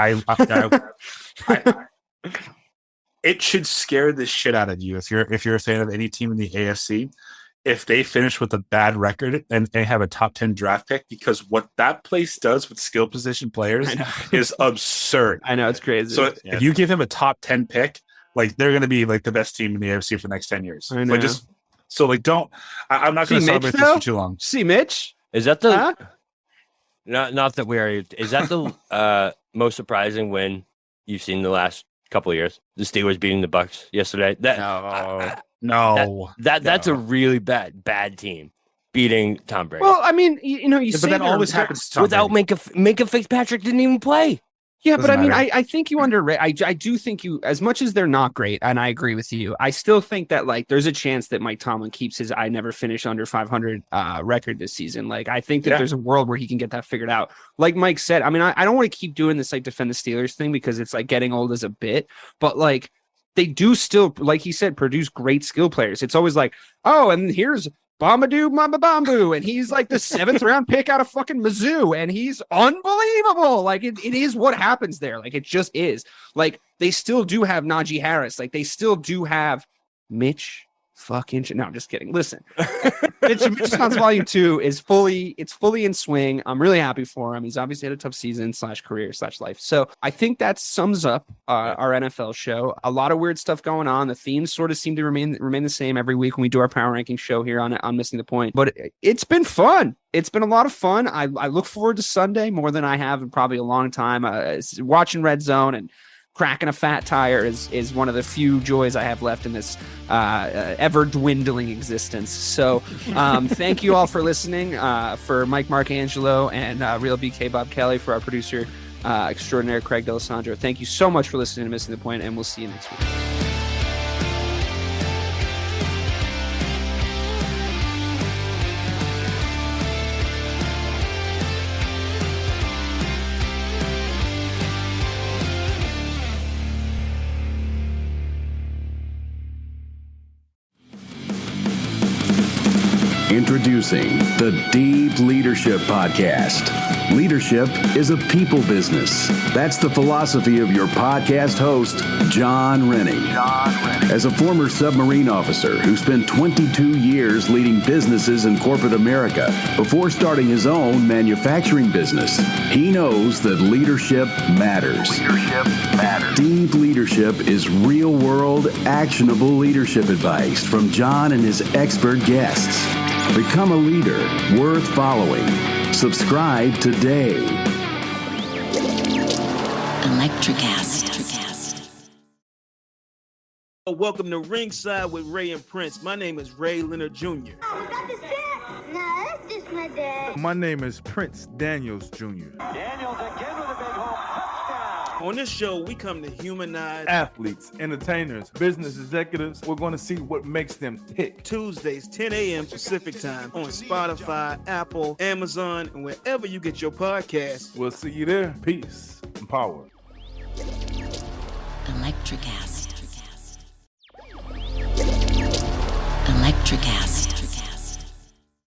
It should scare the shit out of you if you're a fan of any team in the AFC if they finish with a bad record and they have a top 10 draft pick, because what that place does with skill position players is absurd. I know, it's crazy. So if you give him a top 10 pick, like they're going to be like the best team in the AFC for the next 10 years. I know. I'm not going to celebrate this for too long. See, Mitch, is that the not that we are? Is that the most surprising win you've seen in the last couple of years? The Steelers beating the Bucks yesterday. That's a really bad team beating Tom Brady. Well, I mean, but that always happens to Tom without Minka Fitzpatrick didn't even play. Yeah, but I mean, I think you underrate. I do think as much as they're not great, and I agree with you, I still think that like there's a chance that Mike Tomlin keeps his I never finish under 500 record this season. Like I think that there's a world where he can get that figured out. Like Mike said, I mean, I don't want to keep doing this like defend the Steelers thing because it's like getting old as a bit, but like they do still, like he said, produce great skill players. It's always like, oh, and here's Bombadoo Mamba Bamboo, and he's like the 7th round pick out of fucking Mizzou, and he's unbelievable. Like it is what happens there. Like it just is. Like they still do have Najee Harris. Like they still do have Mitch fucking. No, I'm just kidding. Listen, Mitch Scott's Volume 2 is fully in swing. I'm really happy for him. He's obviously had a tough season / career / life. So I think that sums up our NFL show. A lot of weird stuff going on. The themes sort of seem to remain the same every week when we do our power ranking show here on Missing the Point. But it's been fun. It's been a lot of fun. I look forward to Sunday more than I have in probably a long time. Watching Red Zone and cracking a fat tire is one of the few joys I have left in this ever dwindling existence. So thank you all for listening. For Mike Marcangelo and Real BK Bob Kelly, for our producer extraordinaire Craig D'Alessandro. Thank you so much for listening to Missing the Point, and we'll see you next week. Introducing the Deep Leadership Podcast. Leadership is a people business. That's the philosophy of your podcast host, John Rennie. As a former submarine officer who spent 22 years leading businesses in corporate America before starting his own manufacturing business, he knows that leadership matters. Deep Leadership is real-world, actionable leadership advice from John and his expert guests. Become a leader worth following. Subscribe today. Electricast. Welcome to Ringside with Ray and Prince. My name is Ray Leonard Jr. Oh, is that the set? No, that's just my dad. My name is Prince Daniels Jr. Daniels again with a big home touchdown. On this show, we come to humanize athletes, entertainers, business executives. We're going to see what makes them tick. Tuesdays, 10 a.m. Pacific time on Spotify, Apple, Amazon, and wherever you get your podcasts. We'll see you there. Peace and power. Electricast. Electricast.